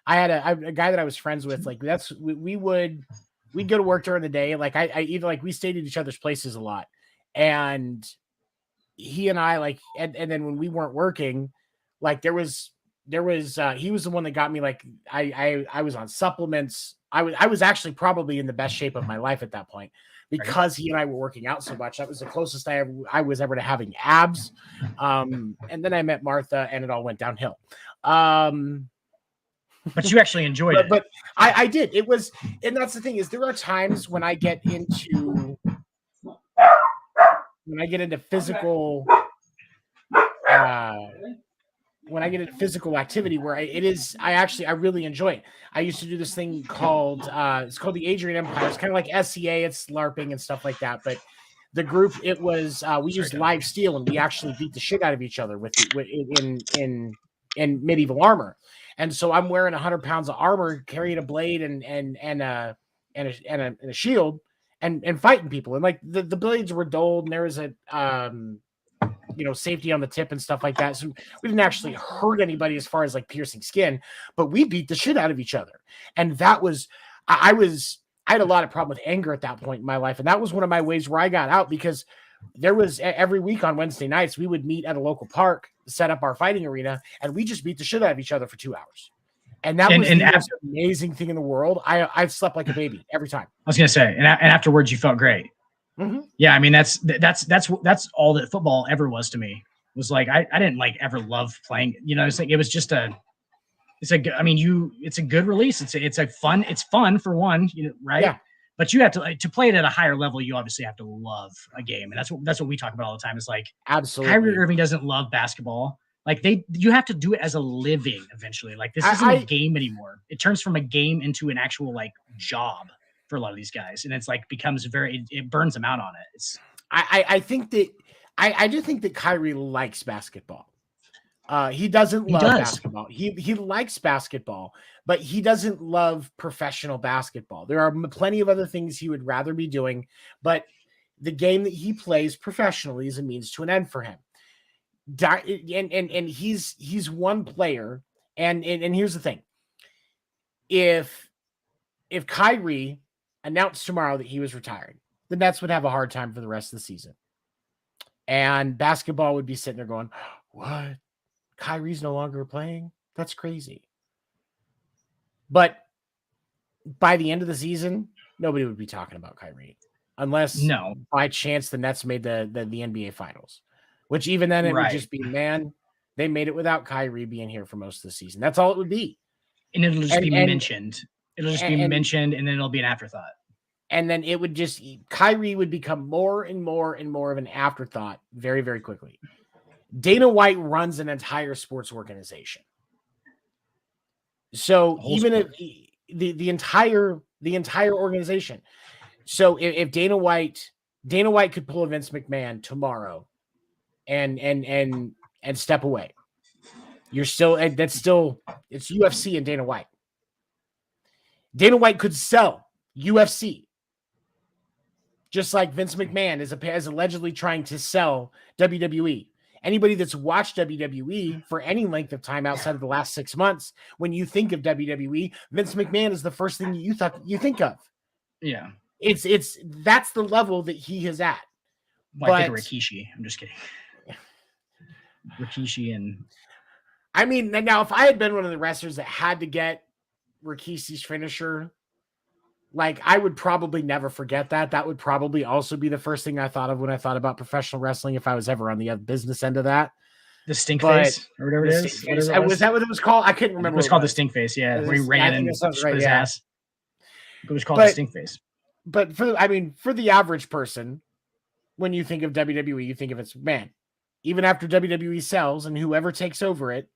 I had a guy that I was friends with. Like, we'd go to work during the day. Like, I either like we stayed at each other's places a lot, and he and I like, and then when we weren't working, like there was he was the one that got me, like I was on supplements. I was actually probably in the best shape of my life at that point because he and I were working out so much. That was the closest I was ever to having abs. And then I met Martha and it all went downhill. But you actually enjoyed it. But I did. It was, and that's the thing is there are times when I get into physical activity where I really enjoy it. I used to do this thing called it's called the Adrian Empire. It's kind of like SCA, it's LARPing and stuff like that. But the group, it was we used live steel and we actually beat the shit out of each other in medieval armor. And so I'm wearing 100 pounds of armor, carrying a blade and a shield and fighting people. And like the blades were dulled and there was a safety on the tip and stuff like that. So we didn't actually hurt anybody as far as like piercing skin, but we beat the shit out of each other. And that was, I had a lot of problem with anger at that point in my life. And that was one of my ways where I got out, because there was every week on Wednesday nights, we would meet at a local park, set up our fighting arena, and we just beat the shit out of each other for 2 hours. And that was the most amazing thing in the world. I slept like a baby every time. I was going to say, and afterwards you felt great. Mm-hmm. Yeah, I mean that's all that football ever was to me. It was like I didn't like ever love playing. It's like it was just it's a good release. It's fun for one, right? Yeah. But you have to play it at a higher level. You obviously have to love a game, and that's what we talk about all the time. It's like absolutely, Kyrie Irving doesn't love basketball. Like you have to do it as a living eventually. Like this isn't a game anymore. It turns from a game into an actual like job for a lot of these guys, and it's like becomes it burns them out on it. I think that I do think that Kyrie likes basketball. He doesn't love basketball. He likes basketball, but he doesn't love professional basketball. There are plenty of other things he would rather be doing, but the game that he plays professionally is a means to an end for him. And he's one player, and here's the thing: if Kyrie announced tomorrow that he was retiring, the Nets would have a hard time for the rest of the season. And basketball would be sitting there going, what? Kyrie's no longer playing? That's crazy. But by the end of the season, nobody would be talking about Kyrie. Unless by chance the Nets made the NBA Finals. Which even then it would just be, man, they made it without Kyrie being here for most of the season. That's all it would be. And it'll just be mentioned. It'll just be mentioned, and then it'll be an afterthought. And then it would just, Kyrie would become more and more and more of an afterthought very, very quickly. Dana White runs an entire sports organization. So even if the entire organization. So if Dana White could pull a Vince McMahon tomorrow and step away, it's UFC and Dana White. Dana White could sell UFC, just like Vince McMahon is allegedly trying to sell WWE. Anybody that's watched WWE for any length of time outside of the last 6 months, when you think of WWE, Vince McMahon is the first thing you think of. Yeah, that's the level that he is at. Well, I think of Rikishi. I'm just kidding. Rikishi and I mean, now if I had been one of the wrestlers that had to get Rikishi's finisher, Like, I would probably never forget that. That would probably also be the first thing I thought of when I thought about professional wrestling if I was ever on the business end of that. The stink But face or whatever the it stink is, face, whatever it was was. that what it was called? I couldn't I think it remember was what it called the was. stink face. Yeah, where he ran I think and that sounds split right. his Yeah, ass. It was called the but stink face. for the average person, when you think of WWE, you think of Vince McMahon. Even after WWE sells and whoever takes over it,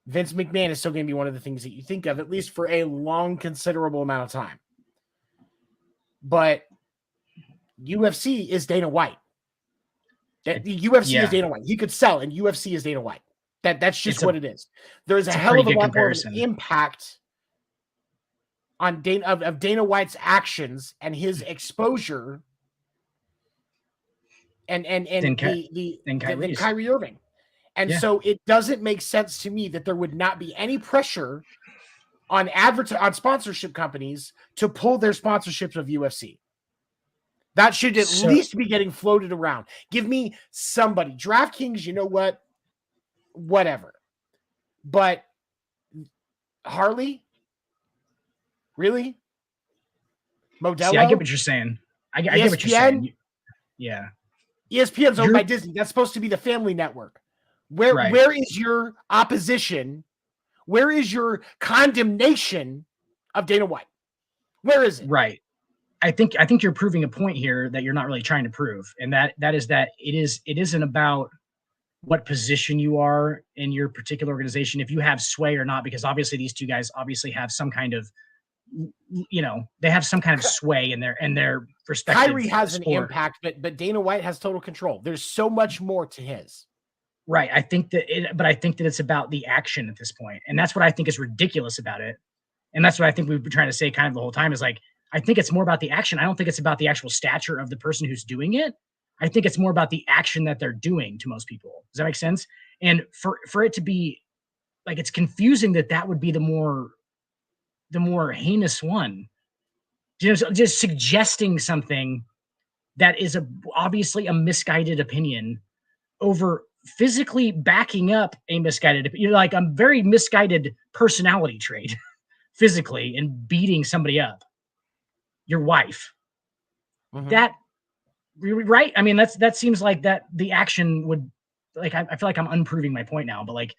Vince McMahon is still going to be one of the things that you think of, at least for a long, considerable amount of time. But UFC is Dana White. The UFC is Dana White. He could sell, and UFC is Dana White. That's just what it is. There's a hell of a lot more of an impact on Dana White's actions and his exposure and than Kyrie Irving. And so it doesn't make sense to me that there would not be any pressure on sponsorship companies to pull their sponsorships of UFC. That should at least be getting floated around. Give me somebody. DraftKings, you know what? Whatever. But Harley? Really? Modelo? See, I get what you're saying. I get what you're saying. Yeah. ESPN's owned by Disney. That's supposed to be the family network. Where is your opposition? Where is your condemnation of Dana White? Where is it? Right. I think you're proving a point here that you're not really trying to prove, and that is that it isn't about what position you are in your particular organization, if you have sway or not, because obviously these two guys obviously have some kind of, they have some kind of sway in their respective. Kyrie has an impact, but Dana White has total control. There's so much more to his. Right. I think that it's about the action at this point, and that's what I think is ridiculous about it, and that's what I think we've been trying to say kind of the whole time is like, I think it's more about the action. I don't think it's about the actual stature of the person who's doing it. I think it's more about the action that they're doing to most people. Does that make sense? And for it to be like, it's confusing that would be the more heinous one. Just suggesting something that is obviously a misguided opinion over physically backing up a misguided opinion. Like a very misguided personality trait physically and beating somebody up. Your wife. Mm-hmm. That right? I mean, that seems like that the action would, like, I feel like I'm unproving my point now, but like,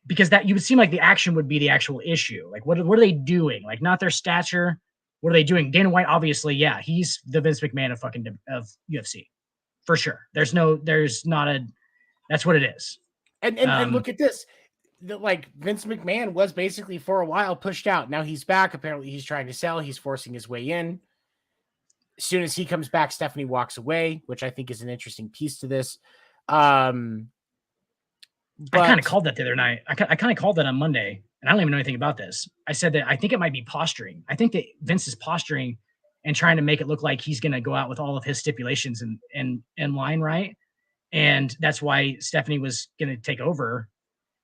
because that you would seem like the action would be the actual issue. Like, what are they doing? Like, not their stature. What are they doing? Dana White, obviously, yeah, he's the Vince McMahon of UFC for sure. That's what it is. And look at this. Like, Vince McMahon was basically for a while pushed out. Now he's back. Apparently he's trying to sell. He's forcing his way in. As soon as he comes back, Stephanie walks away, which I think is an interesting piece to this. I kind of called that the other night. I kind of called that on Monday, and I don't even know anything about this. I said that I think it might be posturing. I think that Vince is posturing and trying to make it look like he's going to go out with all of his stipulations in line, right? And that's why Stephanie was going to take over.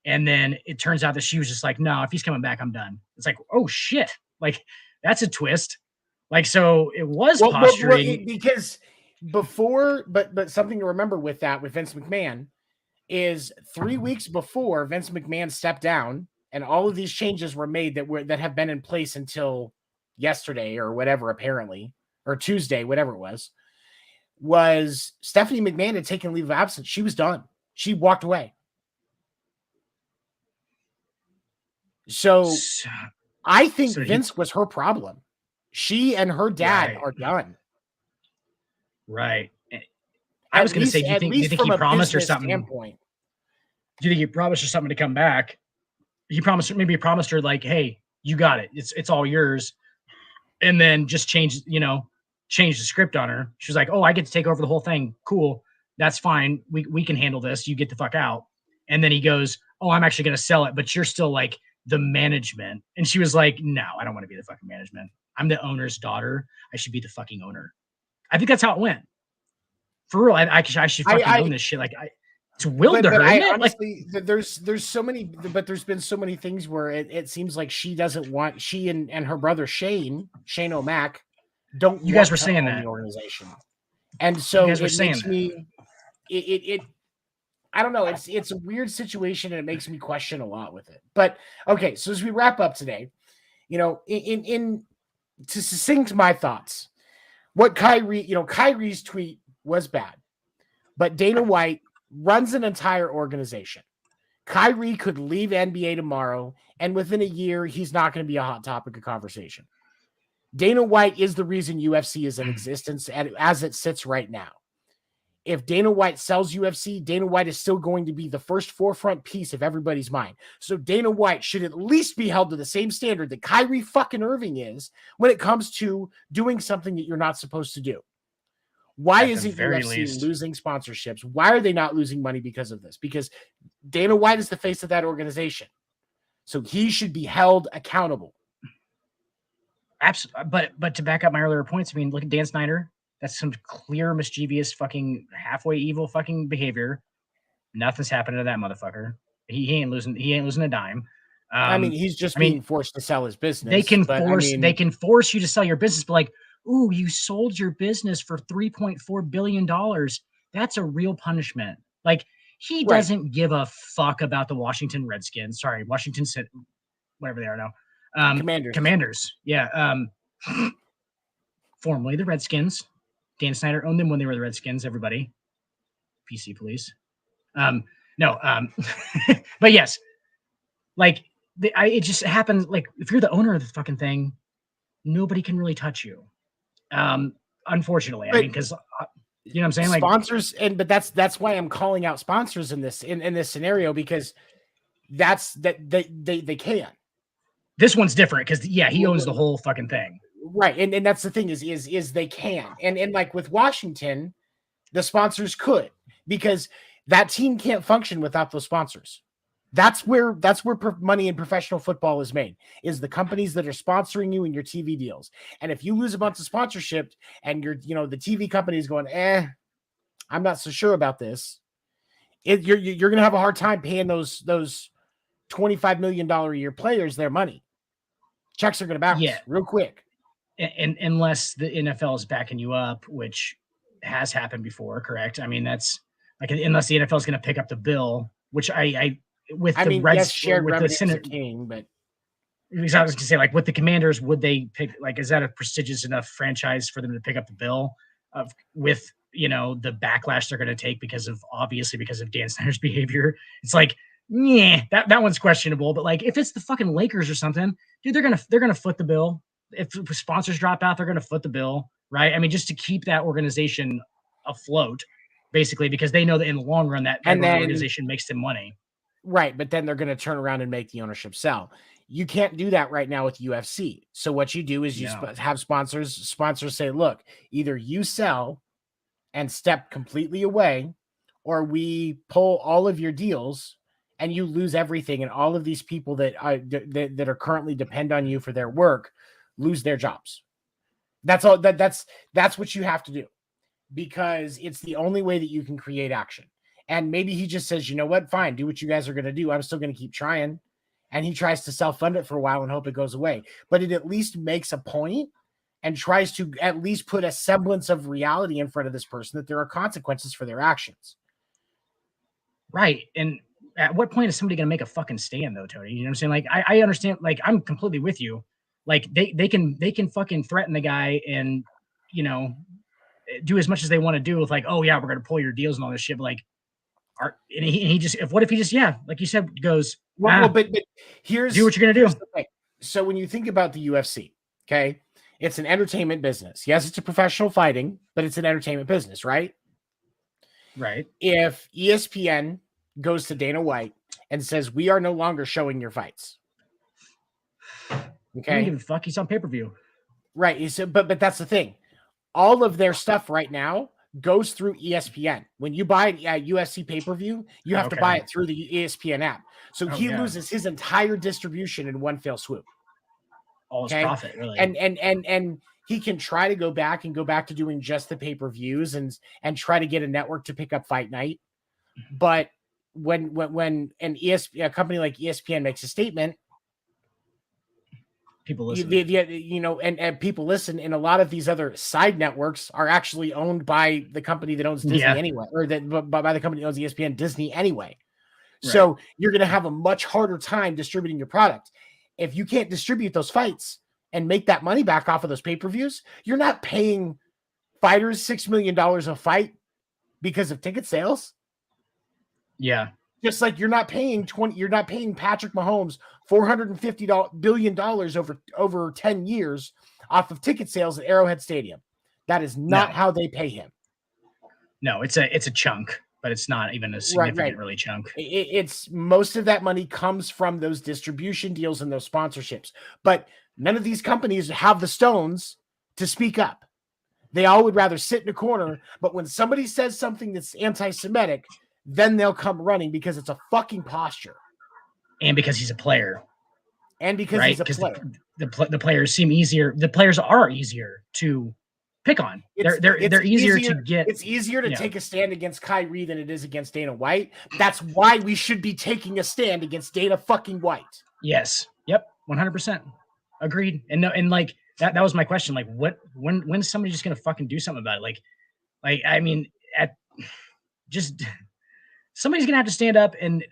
And then it turns out that she was just like, no, if he's coming back, I'm done. It's like, oh shit. Like, that's a twist. Like, so it was posturing. Because before, but something to remember with Vince McMahon is 3 weeks before Vince McMahon stepped down and all of these changes were made that have been in place until yesterday or whatever, apparently, or Tuesday, whatever it was Stephanie McMahon had taken leave of absence. She was done. She walked away. So I think Vince was her problem. She and her dad are done. Right. I was going to say, do you think he promised her something? Standpoint. Do you think he promised her something to come back? He promised her like, hey, you got it. It's all yours. And then just change the script on her. She was like, oh, I get to take over the whole thing. Cool. That's fine. We can handle this. You get the fuck out. And then he goes, oh, I'm actually going to sell it, but you're still like the management. And she was like, no, I don't want to be the fucking management. I'm the owner's daughter. I should be the fucking owner. I think that's how it went. For real, I should fucking own this shit. Like, it's willed to her, isn't it? Honestly, like, there's so many, but there's been so many things where it seems like she doesn't want, she and her brother Shane O'Mac don't. You guys were saying that the organization, and so it makes me. It I don't know. It's a weird situation, and it makes me question a lot with it. But okay, so as we wrap up today, in to succinct my thoughts, what Kyrie's tweet was bad, but Dana White runs an entire organization. Kyrie could leave NBA tomorrow, and within a year, he's not going to be a hot topic of conversation. Dana White is the reason UFC is in existence as it sits right now. If Dana White sells UFC, Dana White is still going to be the first forefront piece of everybody's mind. So Dana White should at least be held to the same standard that Kyrie fucking Irving is when it comes to doing something that you're not supposed to do. Why isn't UFC losing sponsorships? Why are they not losing money because of this? Because Dana White is the face of that organization. So he should be held accountable. Absolutely. But to back up my earlier points, I mean, look at Dan Snyder. That's some clear, mischievous, fucking halfway evil fucking behavior. Nothing's happened to that motherfucker. He ain't losing a dime. I mean, he's just being forced to sell his business. They can force you to sell your business, but like, ooh, you sold your business for $3.4 billion. That's a real punishment. Like, he doesn't give a fuck about the Washington Redskins. Sorry, Washington said whatever they are now. Commanders. Yeah. Formerly the Redskins. Dan Snyder owned them when they were the Redskins, everybody. PC police. But yes. Like, it just happens. Like, if you're the owner of the fucking thing, nobody can really touch you. Unfortunately. I mean, because you know what I'm saying? Like, sponsors, but that's why I'm calling out sponsors in this scenario, because they can. This one's different because he owns the whole fucking thing. Right. And that's the thing is they can. And like with Washington, the sponsors could, because that team can't function without those sponsors. That's where money in professional football is made, is the companies that are sponsoring you in your TV deals. And if you lose a bunch of sponsorship and the TV company is going, I'm not so sure about this, you're going to have a hard time paying those $25 million a year players their money. Checks are going to bounce real quick. And unless the NFL is backing you up, which has happened before, correct? I mean, that's like, unless the NFL is going to pick up the bill, which shared revenue is king, but I was going to say, like, with the Commanders, would they pick, like, is that a prestigious enough franchise for them to pick up the bill with the backlash they're going to take because of Dan Snyder's behavior? It's like, that one's questionable. But like, if it's the fucking Lakers or something, dude, they're gonna foot the bill. If sponsors drop out, they're gonna foot the bill, right? I mean, just to keep that organization afloat, basically, because they know that in the long run that organization makes them money. Right, but then they're going to turn around and make the ownership sell. You can't do that right now with UFC. So what you do is have sponsors say, look, either you sell and step completely away, or we pull all of your deals and you lose everything, and all of these people that are currently depend on you for their work lose their jobs. That's all. That's what you have to do, because it's the only way that you can create action. And maybe he just says, you know what, fine, do what you guys are going to do. I'm still going to keep trying. And he tries to self-fund it for a while and hope it goes away. But it at least makes a point and tries to at least put a semblance of reality in front of this person, that there are consequences for their actions. Right. And at what point is somebody going to make a fucking stand, though, Tony? You know what I'm saying? Like, I understand. Like, I'm completely with you. Like, they can fucking threaten the guy and, do as much as they want to do with, like, oh yeah, we're going to pull your deals and all this shit. But like, and he just, what if he just, like you said, goes, but here's, do what you're going to do. So when you think about the UFC, okay, it's an entertainment business. Yes, it's a professional fighting, but it's an entertainment business, right? Right. If ESPN goes to Dana White and says, we are no longer showing your fights. Okay. I don't give a fuck. He's on pay-per-view. Right. So, but that's the thing. All of their stuff right now goes through ESPN. When you buy a UFC pay-per-view, you have to buy it through the ESPN app. So he loses his entire distribution in one fell swoop. All his profit, really. And he can try to go back to doing just the pay-per-views and try to get a network to pick up Fight Night. But when a company like ESPN makes a statement, people listen. And people listen, and a lot of these other side networks are actually owned by the company that owns Disney anyway, or by the company that owns ESPN, Disney anyway. Right. So you're going to have a much harder time distributing your product. If you can't distribute those fights and make that money back off of those pay-per-views, you're not paying fighters $6 million a fight because of ticket sales. Yeah. Just like you're not paying Patrick Mahomes $450 billion over 10 years off of ticket sales at Arrowhead Stadium. That is not how they pay him. No, it's a chunk, but it's not even a significant really chunk. It's most of that money comes from those distribution deals and those sponsorships. But none of these companies have the stones to speak up. They all would rather sit in a corner, but when somebody says something that's anti-Semitic, then they'll come running because it's a fucking posture. And because he's a player. And because he's a player. The players seem easier. The players are easier to pick on. They're easier to get. It's easier to take a stand against Kyrie than it is against Dana White. That's why we should be taking a stand against Dana fucking White. Yes. Yep. 100%. Agreed. And no, and like that was my question. Like, when is somebody just gonna fucking do something about it? Like I mean, somebody's gonna have to stand up and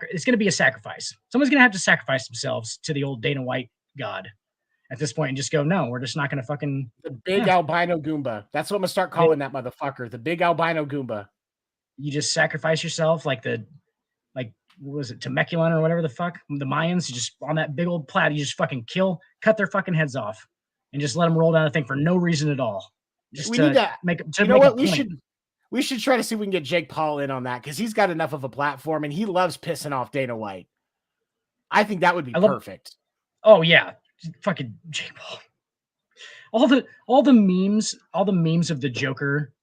it's gonna be a sacrifice. Someone's gonna have to sacrifice themselves to the old Dana White god at this point and just go, no, we're just not gonna fucking the big albino Goomba. That's what I'm gonna start calling that motherfucker, the big albino Goomba. You just sacrifice yourself like what was it, Temecula or whatever the fuck? The Mayans, you just on that big old platter, you just fucking cut their fucking heads off and just let them roll down the thing for no reason at all. Just we need to make we should try to see if we can get Jake Paul in on that because he's got enough of a platform and he loves pissing off Dana White. I think that would be perfect. Oh yeah, fucking Jake Paul. All the memes of the Joker.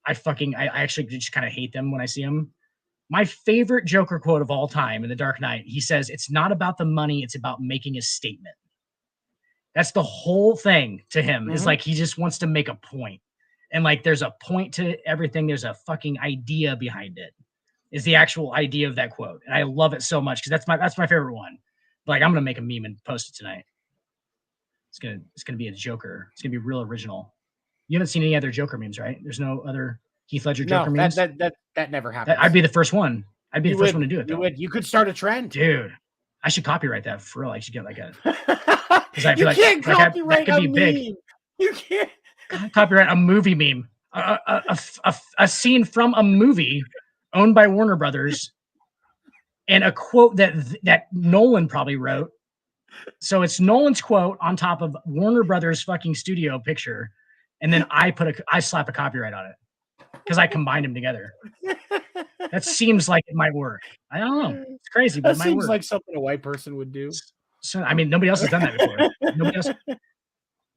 I actually just kind of hate them when I see them. My favorite Joker quote of all time in The Dark Knight, he says, "It's not about the money, it's about making a statement." That's the whole thing to him. Mm-hmm. Is like he just wants to make a point. And like there's a point to everything, there's a fucking idea behind it. Is the actual idea of that quote. And I love it so much because that's my favorite one. Like I'm gonna make a meme and post it tonight. It's gonna be a Joker. It's gonna be real original. You haven't seen any other Joker memes, right? There's no other Heath Ledger Joker memes. That never happened. I'd be the first one. I'd be the first one to do it. You could start a trend, dude. I should copyright that for real. I should get like a. You can't copyright a meme. You can't copyright a movie meme. A scene from a movie owned by Warner Brothers, and a quote that Nolan probably wrote. So it's Nolan's quote on top of Warner Brothers fucking studio picture, and then I slap a copyright on it because I combined them together. That seems like it might work. I don't know. It's crazy, but it might work. Seems like something a white person would do. So I mean, nobody else has done that before. Nobody else.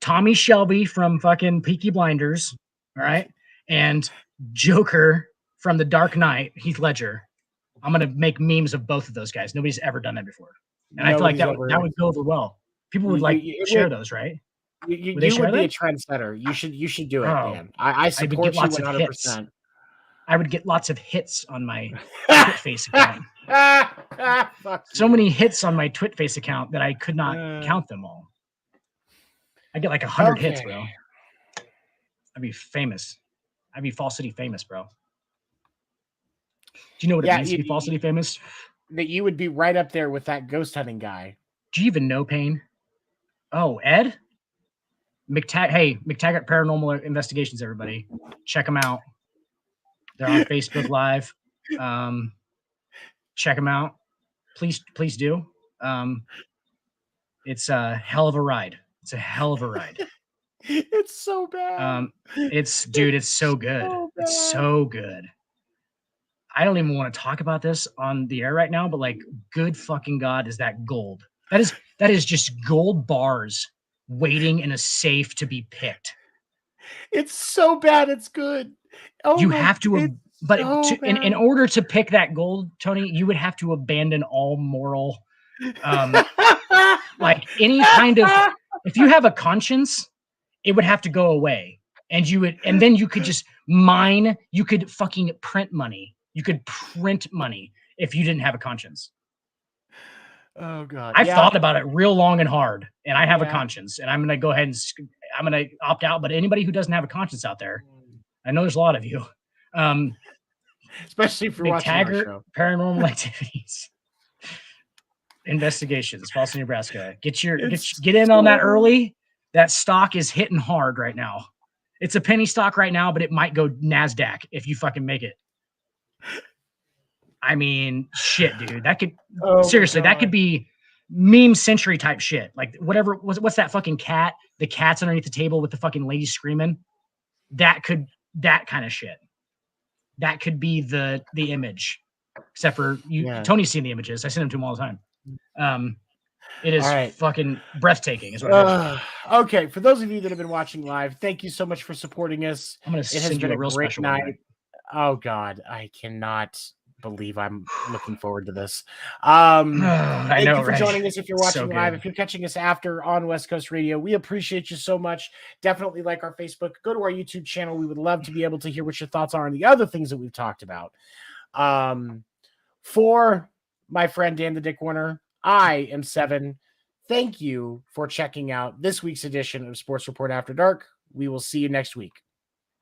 Tommy Shelby from fucking Peaky Blinders, all right, and Joker from The Dark Knight, Heath Ledger. I'm gonna make memes of both of those guys. Nobody's ever done that before, and I feel like that would go over well. People would share those, right? You would be a trendsetter. You should do it, man. I support you 100%. I would get lots of hits on my TwitFace account. So many hits on my TwitFace account that I could not count them all. I get like 100 hits, bro. I'd be famous. I'd be Fall City famous, bro. Do you know what it means to be Fall City famous? That you would be right up there with that ghost hunting guy. Do you even know Payne? Oh, Ed? McTaggart Paranormal Investigations, everybody. Check them out. They're on Facebook Live. Check them out. Please do. It's a hell of a ride. It's a hell of a ride. It's so bad. It's so good. It's so good. I don't even want to talk about this on the air right now, but like, good fucking God, is that gold? That is just gold bars waiting in a safe to be picked. It's so bad. It's good. You have to, but in order to pick that gold, Tony, you would have to abandon all moral, like any kind of. If you have a conscience, it would have to go away, and then you could just mine. You could fucking print money. You could print money if you didn't have a conscience. Oh God! I've thought about it real long and hard, and I have a conscience, and I'm gonna go ahead and I'm gonna opt out. But anybody who doesn't have a conscience out there, I know there's a lot of you, especially if you're watching our show. Paranormal Activities. Investigations, Falls, Nebraska. Get in on that early. That stock is hitting hard right now. It's a penny stock right now, but it might go NASDAQ if you fucking make it. I mean, shit, dude. That could seriously, that could be meme century type shit. Like whatever. What's that fucking cat? The cat's underneath the table with the fucking lady screaming. That kind of shit. That could be the image. Except for you, Tony's seen the images. I send them to him all the time. It is fucking breathtaking. Is what it is. Okay, for those of you that have been watching live, thank you so much for supporting us. I'm gonna send you a real special night. Oh God, I cannot believe I'm looking forward to this. Thank you for joining us. If you're watching live, if you're catching us after on West Coast Radio, we appreciate you so much. Definitely like our Facebook, go to our YouTube channel. We would love to be able to hear what your thoughts are on the other things that we've talked about. For my friend Dan the Dick Warner, I am Seven. Thank you for checking out this week's edition of Sports Report After Dark. We will see you next week.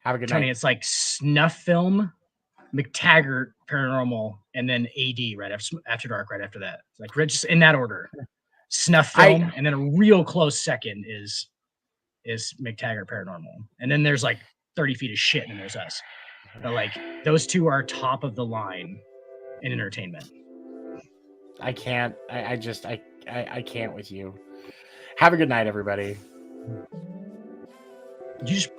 Have a good night. Tony, it's like Snuff Film, McTaggart, Paranormal, and then AD right after Dark. Right after that, it's like just in that order. Snuff Film, and then a real close second is McTaggart, Paranormal, and then there's like 30 feet of shit, and there's us. But like those two are top of the line in entertainment. I can't. I can't with you. Have a good night, everybody. You just